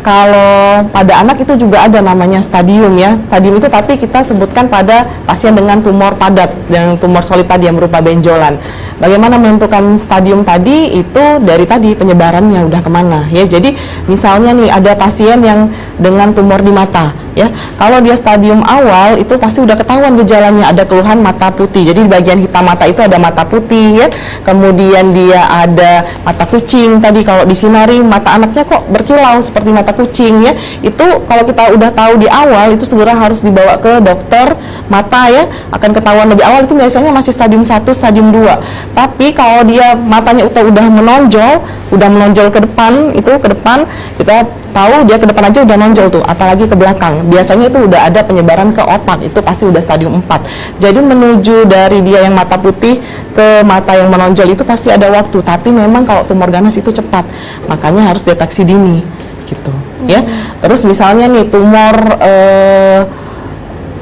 kalau pada anak itu juga ada namanya stadium ya. Stadium itu tapi kita sebutkan pada pasien dengan tumor padat, yang tumor solid tadi yang berupa benjolan. bagaimana menentukan stadium tadi itu dari tadi penyebarannya udah kemana ya. Jadi misalnya nih ada pasien yang dengan tumor di mata ya, kalau dia stadium awal itu pasti udah ketahuan gejalanya, ada keluhan mata putih. Jadi di bagian hitam mata itu ada mata putih ya, kemudian dia ada mata kucing tadi, kalau disinari mata anaknya kok berkilau seperti mata kucing ya. Itu kalau kita udah tahu di awal itu segera harus dibawa ke dokter mata ya, akan ketahuan lebih awal. Itu biasanya masih stadium 1, stadium 2. Tapi kalau dia matanya udah menonjol ke depan, itu ke depan kita tahu dia ke depan aja udah nonjol tuh, apalagi ke belakang. Biasanya itu udah ada penyebaran ke otak, itu pasti udah stadium 4. Jadi menuju dari dia yang mata putih ke mata yang menonjol itu pasti ada waktu, tapi memang kalau tumor ganas itu cepat. Makanya harus deteksi dini gitu ya. Terus misalnya nih tumor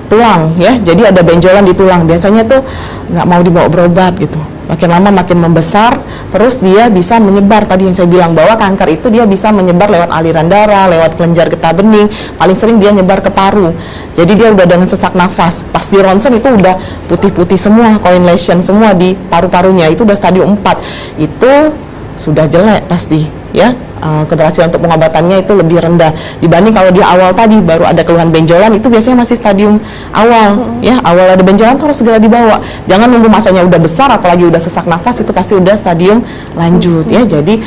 tulang ya, jadi ada benjolan di tulang, biasanya tuh nggak mau dibawa berobat gitu, makin lama makin membesar, terus dia bisa menyebar. Tadi yang saya bilang bahwa kanker itu dia bisa menyebar lewat aliran darah, lewat kelenjar getah bening, paling sering dia nyebar ke paru. Jadi dia udah dengan sesak nafas, pas di ronsen itu udah putih-putih semua, coin lesion semua di paru-parunya, itu udah stadium 4. Itu sudah jelek pasti ya. Keberhasilan untuk pengobatannya itu lebih rendah dibanding kalau dia awal tadi baru ada keluhan benjolan, itu biasanya masih stadium awal ya. Awal ada benjolan tuh harus segera dibawa, jangan nunggu masanya udah besar, apalagi udah sesak nafas, itu pasti udah stadium lanjut ya. Jadi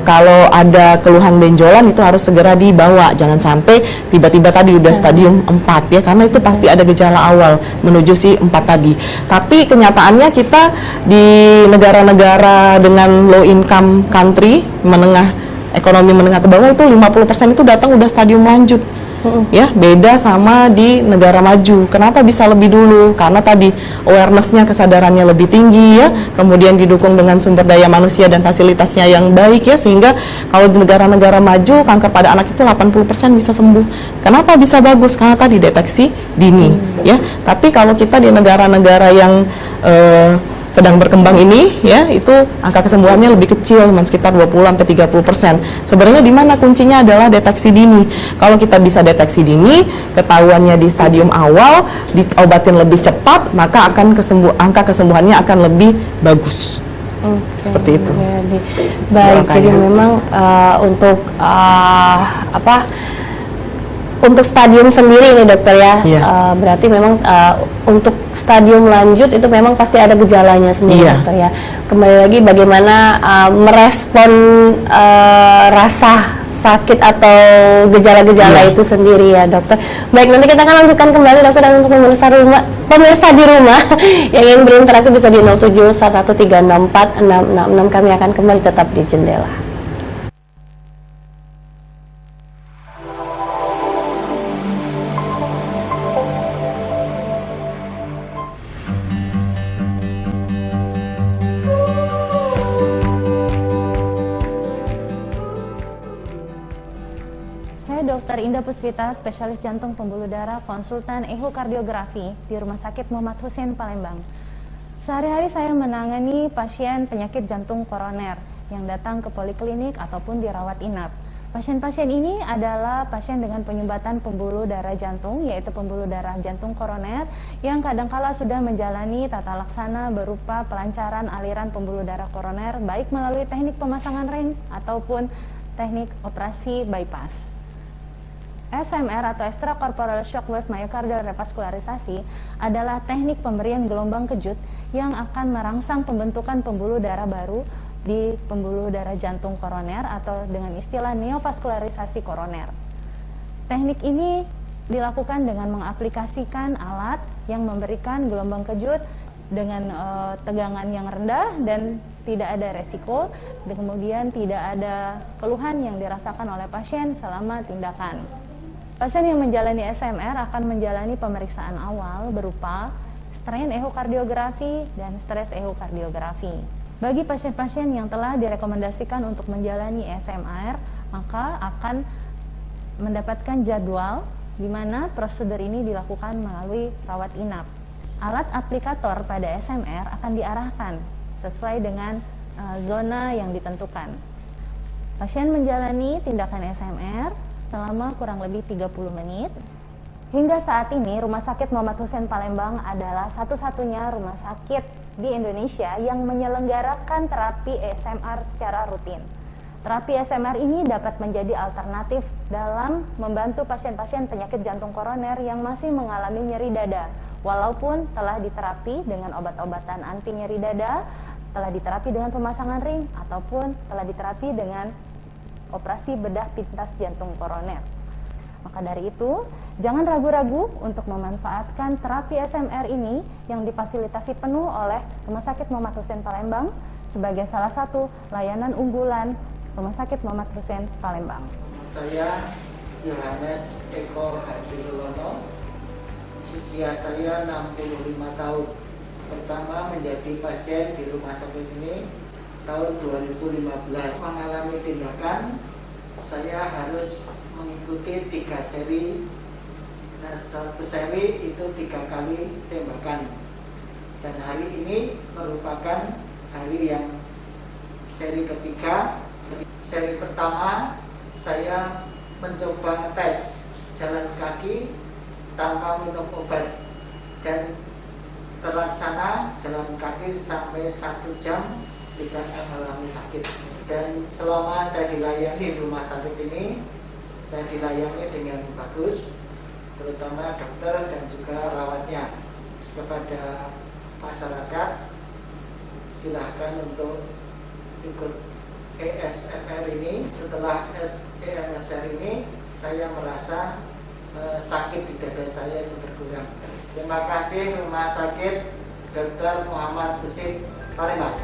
kalau ada keluhan benjolan itu harus segera dibawa, jangan sampai tiba-tiba tadi udah stadium 4 ya, karena itu pasti ada gejala awal menuju si 4 tadi. Tapi kenyataannya kita di negara-negara dengan low income country, ekonomi menengah ke bawah, itu 50% itu datang udah stadium lanjut ya, beda sama di negara maju. Kenapa bisa lebih dulu? Karena tadi awareness-nya, kesadarannya lebih tinggi ya, kemudian didukung dengan sumber daya manusia dan fasilitasnya yang baik ya, sehingga kalau di negara-negara maju kanker pada anak itu 80% bisa sembuh. Kenapa bisa bagus? Karena tadi deteksi dini ya. Tapi kalau kita di negara-negara yang sedang berkembang ini ya, itu angka kesembuhannya lebih kecil, cuma sekitar 20-30%. Sebenarnya di mana kuncinya adalah deteksi dini. Kalau kita bisa deteksi dini, ketahuannya di stadium awal, diobatin lebih cepat, maka akan angka kesembuhannya akan lebih bagus. Seperti itu. Baik, jadi memang untuk stadium sendiri ini dokter ya, berarti memang untuk stadium lanjut itu memang pasti ada gejalanya sendiri dokter ya. Kembali lagi bagaimana merespon rasa sakit atau gejala-gejala itu sendiri ya dokter. Baik, nanti kita akan lanjutkan kembali dokter, dan untuk pemirsa di rumah yang ingin berinteraksi bisa di 071113646666. Kami akan kembali tetap di Jendela. Dr. Indah Puspita, spesialis jantung pembuluh darah, konsultan ehokardiografi di Rumah Sakit Muhammad Hussein Palembang. Sehari-hari saya menangani pasien penyakit jantung koroner yang datang ke poliklinik ataupun dirawat inap. Pasien-pasien ini adalah pasien dengan penyumbatan pembuluh darah jantung, yaitu pembuluh darah jantung koroner, yang kadangkala sudah menjalani tata laksana berupa pelancaran aliran pembuluh darah koroner, baik melalui teknik pemasangan ring ataupun teknik operasi bypass. SMR atau extracorporeal shockwave myocardial revaskularisasi adalah teknik pemberian gelombang kejut yang akan merangsang pembentukan pembuluh darah baru di pembuluh darah jantung koroner atau dengan istilah neovaskularisasi koroner. Teknik ini dilakukan dengan mengaplikasikan alat yang memberikan gelombang kejut dengan tegangan yang rendah dan tidak ada resiko, dan kemudian tidak ada keluhan yang dirasakan oleh pasien selama tindakan. Pasien yang menjalani SMR akan menjalani pemeriksaan awal berupa strain ehokardiografi dan stres ehokardiografi. Bagi pasien-pasien yang telah direkomendasikan untuk menjalani SMR, maka akan mendapatkan jadwal di mana prosedur ini dilakukan melalui rawat inap. Alat aplikator pada SMR akan diarahkan sesuai dengan zona yang ditentukan. Pasien menjalani tindakan SMR selama kurang lebih 30 menit. Hingga saat ini, Rumah Sakit Muhammad Hussein Palembang adalah satu-satunya rumah sakit di Indonesia yang menyelenggarakan terapi ASMR secara rutin. Terapi ASMR ini dapat menjadi alternatif dalam membantu pasien-pasien penyakit jantung koroner yang masih mengalami nyeri dada. Walaupun telah diterapi dengan obat-obatan anti nyeri dada, telah diterapi dengan pemasangan ring, ataupun telah diterapi dengan operasi bedah pintas jantung koroner. Maka dari itu, jangan ragu-ragu untuk memanfaatkan terapi ASMR ini yang difasilitasi penuh oleh Rumah Sakit Muhammad Hussein Palembang sebagai salah satu layanan unggulan Rumah Sakit Muhammad Hussein Palembang. Saya Yohanes Eko Hadirulono, usia saya 65 tahun. Pertama menjadi pasien di rumah sakit ini tahun 2015. Mengalami tindakan, saya harus mengikuti 3 seri. Nah, 1 seri itu 3 kali tembakan. Dan hari ini merupakan hari yang seri ketiga. Seri pertama saya mencoba tes jalan kaki tanpa minum obat dan terlaksana jalan kaki sampai 1 jam tidak mengalami sakit. Dan selama saya dilayani di rumah sakit ini, saya dilayani dengan bagus, terutama dokter dan juga rawatnya. Kepada masyarakat, silahkan untuk ikut ASMR ini. Setelah ASMR ini, saya merasa sakit di dada saya itu berkurang. Terima kasih Rumah Sakit Dr. Muhammad Hussein Palembang.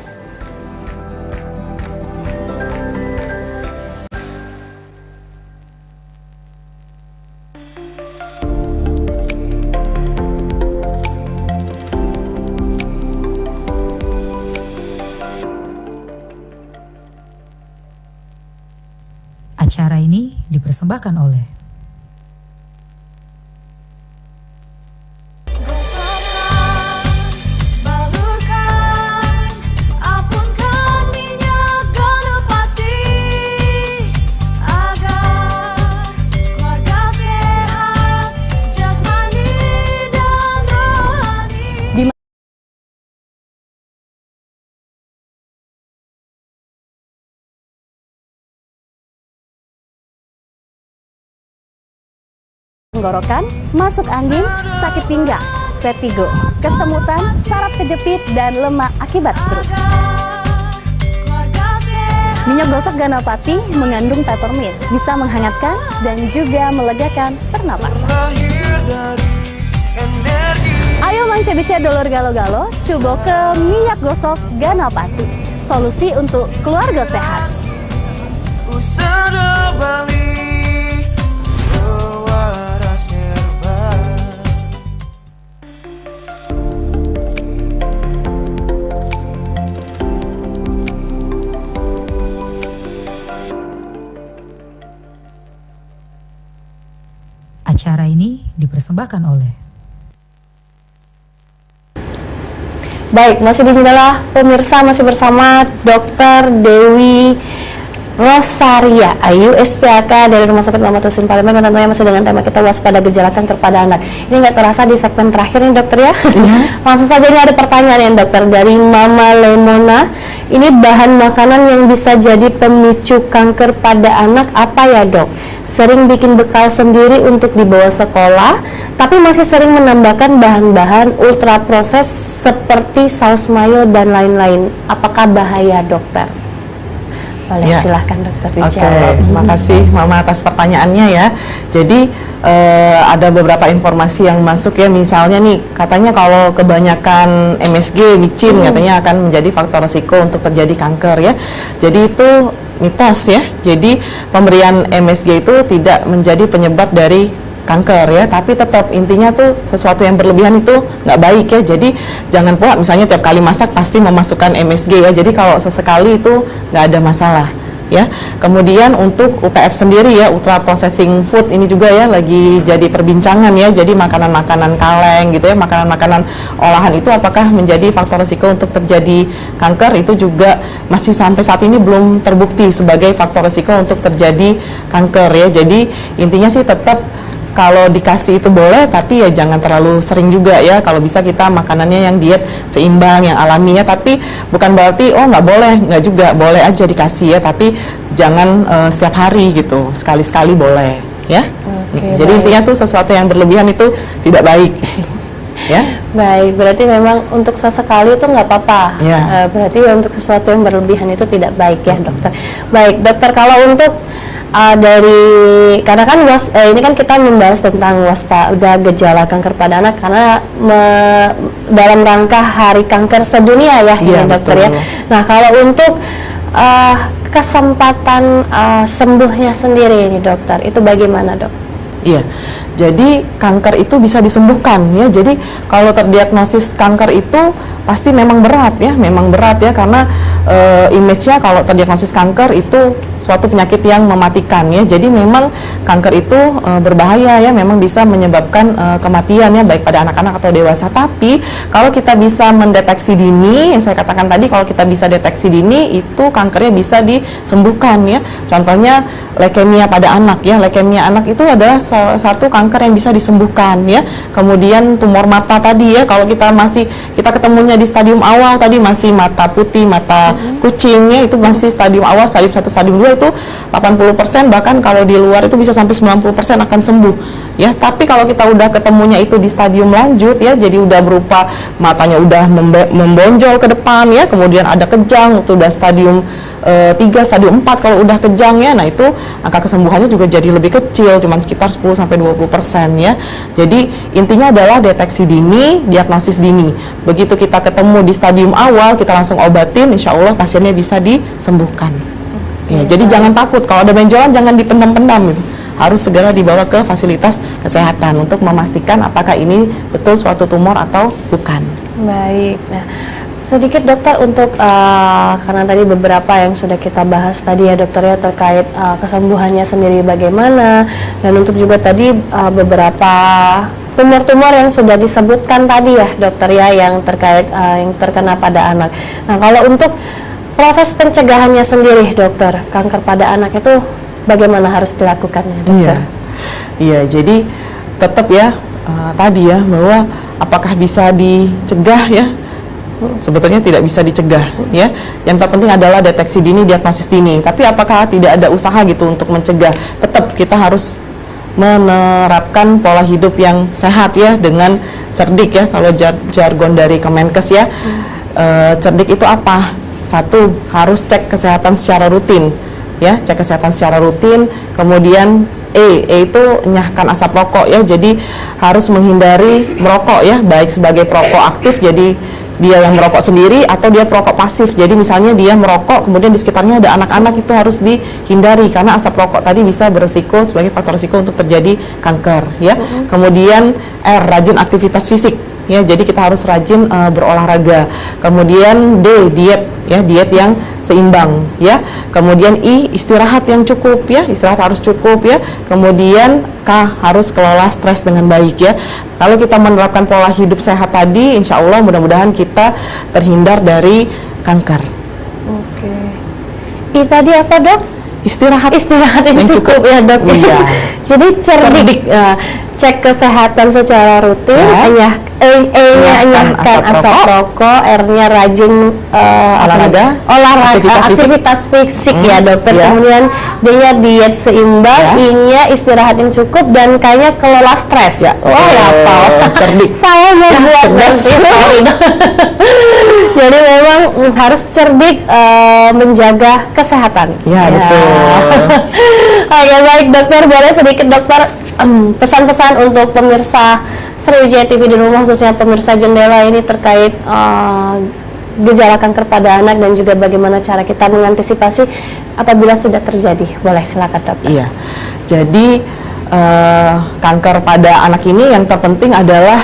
Acara ini dipersembahkan oleh tenggorokan, masuk angin, sakit pinggang, vertigo, kesemutan, saraf kejepit, dan lemak akibat stroke. Minyak gosok Ganapati mengandung peppermint, bisa menghangatkan dan juga melegakan pernapasan. Ayo mancebice dulur galo-galo, coba ke minyak gosok Ganapati, solusi untuk keluarga sehat. Acara ini dipersembahkan oleh Baik, masih di jendela pemirsa, masih bersama Dr. Dewi Rosaria Ayu SPAK dari Rumah Sakit Muhammad Hussein Palembang, dan tentunya masih dengan tema kita waspada gejala kanker pada anak. Ini nggak terasa di segmen terakhir nih dokter ya. Langsung saja ini ada pertanyaan ya dokter dari Mama Lemona. Ini bahan makanan yang bisa jadi pemicu kanker pada anak apa ya dok? Sering bikin bekal sendiri untuk dibawa sekolah, tapi masih sering menambahkan bahan-bahan ultra proses seperti saus mayo dan lain-lain. Apakah bahaya dokter? Boleh, Ya. silahkan dokter Oke, dijawab. terima kasih Mama atas pertanyaannya ya. Jadi ada beberapa informasi yang masuk ya, misalnya nih katanya kalau kebanyakan MSG, micin katanya akan menjadi faktor resiko untuk terjadi kanker ya. Jadi itu mitos ya. Jadi pemberian MSG itu tidak menjadi penyebab dari kanker ya, tapi tetap intinya tuh sesuatu yang berlebihan itu nggak baik ya. Jadi jangan pula misalnya tiap kali masak pasti memasukkan MSG ya. Jadi kalau sesekali itu nggak ada masalah ya. Kemudian untuk UPF sendiri ya, ultra processing food ini juga ya lagi jadi perbincangan ya. Jadi makanan-makanan kaleng gitu ya, makanan-makanan olahan itu apakah menjadi faktor risiko untuk terjadi kanker, itu juga masih sampai saat ini belum terbukti sebagai faktor risiko untuk terjadi kanker ya. Jadi intinya sih tetap kalau dikasih itu boleh, tapi ya jangan terlalu sering juga ya. Kalau bisa kita makanannya yang diet seimbang, yang alami ya. Tapi bukan berarti oh nggak boleh, nggak juga, boleh aja dikasih ya. Tapi jangan setiap hari gitu, sekali-sekali boleh ya. Jadi intinya tuh sesuatu yang berlebihan itu tidak baik. Ya. Baik, berarti memang untuk sesekali itu nggak apa-apa. Ya. Berarti untuk sesuatu yang berlebihan itu tidak baik ya, dokter. Baik, dokter, kalau untuk karena kan ini kan kita membahas tentang waspada gejala kanker pada anak karena dalam rangka Hari Kanker Sedunia ya, ya dokter betul. ya. Nah, kalau untuk kesempatan sembuhnya sendiri ini, dokter, itu bagaimana, dok? Iya, jadi kanker itu bisa disembuhkan ya. Jadi kalau terdiagnosis kanker itu pasti memang berat ya, karena image-nya kalau terdiagnosis kanker itu suatu penyakit yang mematikan ya. Jadi memang kanker itu berbahaya ya, memang bisa menyebabkan kematian ya, baik pada anak-anak atau dewasa. Tapi kalau kita bisa mendeteksi dini, yang saya katakan tadi, kalau kita bisa deteksi dini itu kankernya bisa disembuhkan ya. Contohnya leukemia pada anak ya, leukemia anak itu adalah salah satu kanker yang bisa disembuhkan ya. Kemudian tumor mata tadi ya, kalau kita ketemunya di stadium awal tadi masih mata putih, mata kucing ya, itu masih stadium awal, stadium 1, stadium 2 itu 80%, bahkan kalau di luar itu bisa sampai 90% akan sembuh ya. Tapi kalau kita udah ketemunya itu di stadium lanjut ya, jadi udah berupa matanya udah membonjol ke depan ya, kemudian ada kejang, itu udah stadium 3, stadium 4 kalau udah kejang ya. Nah, itu angka kesembuhannya juga jadi lebih kecil, cuman sekitar 10-20% ya. Jadi intinya adalah deteksi dini, diagnosis dini. Begitu kita ketemu di stadium awal, kita langsung obatin, insya Allah pasiennya bisa disembuhkan. Ya, jadi jangan takut, kalau ada benjolan jangan dipendam-pendam gitu. Harus segera dibawa ke fasilitas kesehatan untuk memastikan apakah ini betul suatu tumor atau bukan. Baik. Nah, sedikit dokter untuk karena tadi beberapa yang sudah kita bahas tadi ya, dokter ya, terkait kesembuhannya sendiri bagaimana, dan untuk juga tadi beberapa tumor-tumor yang sudah disebutkan tadi ya, dokter ya, yang terkait yang terkena pada anak. Nah, kalau untuk proses pencegahannya sendiri, dokter, kanker pada anak itu bagaimana harus dilakukannya, dokter? Iya, jadi tetap ya tadi ya, bahwa apakah bisa dicegah ya? Sebetulnya tidak bisa dicegah ya. Yang terpenting adalah deteksi dini, diagnosis dini. Tapi apakah tidak ada usaha gitu untuk mencegah? Tetap kita harus menerapkan pola hidup yang sehat ya, dengan cerdik ya, kalau jargon dari Kemenkes ya. Cerdik itu apa? Satu, harus cek kesehatan secara rutin ya, cek kesehatan secara rutin. Kemudian itu nyahkan asap rokok ya, jadi harus menghindari merokok ya, baik sebagai perokok aktif, jadi dia yang merokok sendiri, atau dia perokok pasif, jadi misalnya dia merokok kemudian di sekitarnya ada anak-anak, itu harus dihindari karena asap rokok tadi bisa beresiko sebagai faktor risiko untuk terjadi kanker ya. Kemudian rajin aktivitas fisik ya, jadi kita harus rajin berolahraga. Kemudian diet ya, diet yang seimbang ya. Kemudian istirahat yang cukup ya, istirahat harus cukup ya. Kemudian harus kelola stres dengan baik ya. Kalau kita menerapkan pola hidup sehat tadi, insya Allah mudah-mudahan kita terhindar dari kanker. Oke. Tadi apa, dok? Istirahat yang cukup ya, dok. Iya. Jadi cerdik. Cek kesehatan secara rutin, nyahkan asap rokok, R-nya rajin olahraga, aktivitas fisik ya, dokter. Kemudian dia diet seimbang, I-nya istirahat yang cukup, dan kayaknya kelola stres. Cerdik. Saya mau buat nanti story. Jadi memang harus cerdik menjaga kesehatan. Ya, betul. Oke, baik, dokter, boleh sedikit dokter pesan-pesan untuk pemirsa Sriwijaya TV di rumah, khususnya pemirsa Jendela ini, terkait gejala kanker pada anak dan juga bagaimana cara kita mengantisipasi apabila sudah terjadi. Boleh, silakan, dokter. Iya, jadi kanker pada anak ini yang terpenting adalah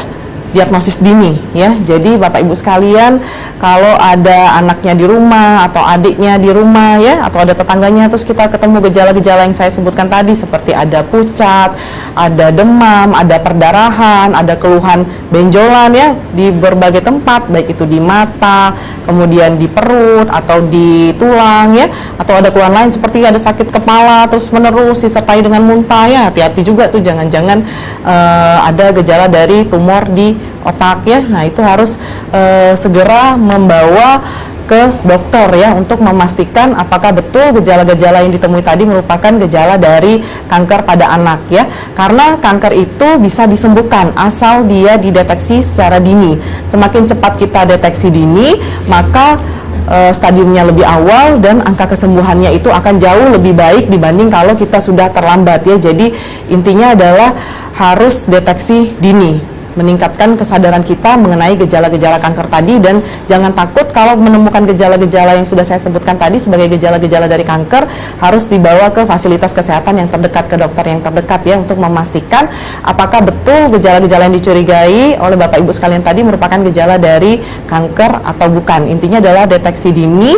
diagnosis dini ya. Jadi Bapak Ibu sekalian, kalau ada anaknya di rumah atau adiknya di rumah ya, atau ada tetangganya, terus kita ketemu gejala-gejala yang saya sebutkan tadi seperti ada pucat, ada demam, ada perdarahan, ada keluhan benjolan ya di berbagai tempat, baik itu di mata, kemudian di perut atau di tulang ya, atau ada keluhan lain seperti ada sakit kepala terus menerus disertai dengan muntah ya, hati-hati juga tuh, jangan-jangan ada gejala dari tumor di otak ya. Nah itu harus segera membawa ke dokter ya untuk memastikan apakah betul gejala-gejala yang ditemui tadi merupakan gejala dari kanker pada anak ya. Karena kanker itu bisa disembuhkan asal dia dideteksi secara dini. Semakin cepat kita deteksi dini, maka stadiumnya lebih awal dan angka kesembuhannya itu akan jauh lebih baik dibanding kalau kita sudah terlambat ya. Jadi intinya adalah harus deteksi dini, meningkatkan kesadaran kita mengenai gejala-gejala kanker tadi, dan jangan takut kalau menemukan gejala-gejala yang sudah saya sebutkan tadi sebagai gejala-gejala dari kanker, harus dibawa ke fasilitas kesehatan yang terdekat, ke dokter yang terdekat ya, untuk memastikan apakah betul gejala-gejala yang dicurigai oleh Bapak Ibu sekalian tadi merupakan gejala dari kanker atau bukan. Intinya adalah deteksi dini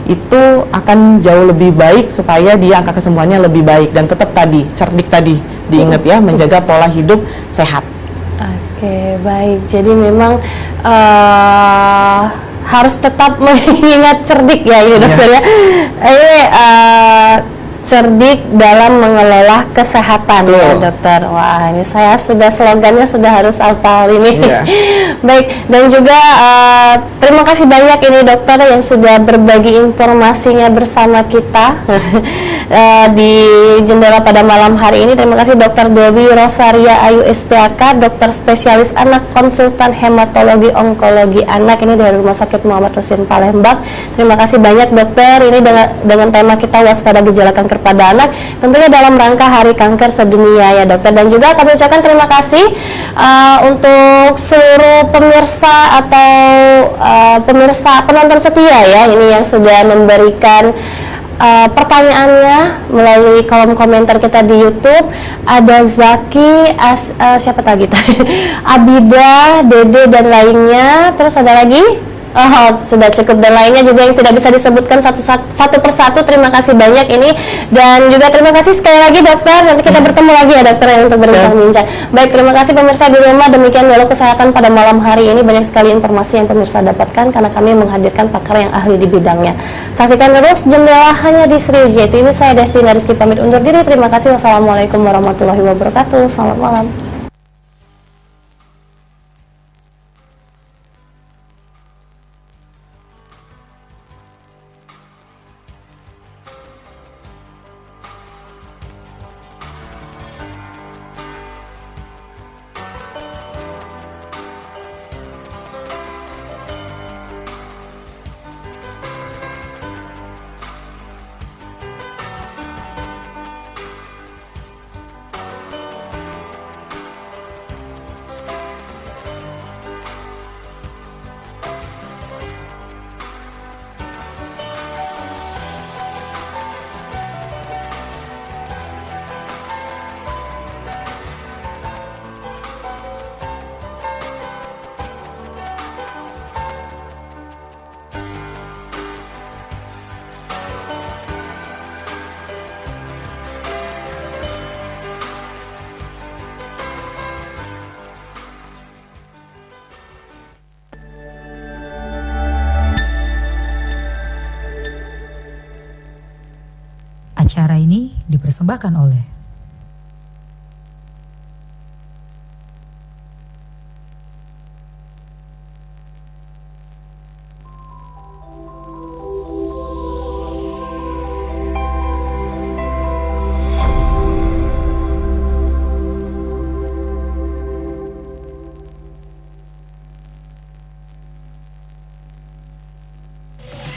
itu akan jauh lebih baik supaya dia angka kesembuhannya lebih baik, dan tetap tadi cerdik tadi diingat ya, menjaga pola hidup sehat. Oke, baik. Jadi memang harus tetap mengingat cerdik ya ini dokter ya. Ini cerdik dalam mengelola kesehatan ya dokter. Wah, ini saya sudah slogannya sudah harus hafal ini. Baik, dan juga terima kasih banyak ini dokter yang sudah berbagi informasinya bersama kita di Jendela pada malam hari ini. Terima kasih Dr. Dewi Rosaria Ayu SPAK, dokter spesialis anak, konsultan hematologi onkologi anak ini dari Rumah Sakit Muhammad Husin Palembang. Terima kasih banyak dokter, ini dengan tema kita waspada gejala kanker pada anak, tentunya dalam rangka Hari Kanker Sedunia ya dokter. Dan juga kami ucapkan terima kasih untuk seluruh pemirsa atau penonton setia ya, ini yang sudah memberikan pertanyaannya melalui kolom komentar kita di YouTube. Ada Zaki, siapa lagi tadi? Abida, Dede dan lainnya. Terus ada lagi? Oh, sudah cukup, dan lainnya juga yang tidak bisa disebutkan satu persatu. Terima kasih banyak ini, dan juga terima kasih sekali lagi dokter. Nanti kita bertemu lagi ya dokter yang untuk berbincang-bincang. Baik, terima kasih pemirsa di rumah. Demikian dialog kesehatan pada malam hari ini. Banyak sekali informasi yang pemirsa dapatkan karena kami menghadirkan pakar yang ahli di bidangnya. Saksikan terus Jendela hanya di Sriwijaya TV. Saya Destina Rizky pamit undur diri. Terima kasih. Wassalamualaikum warahmatullahi wabarakatuh. Selamat malam. Acara ini dipersembahkan oleh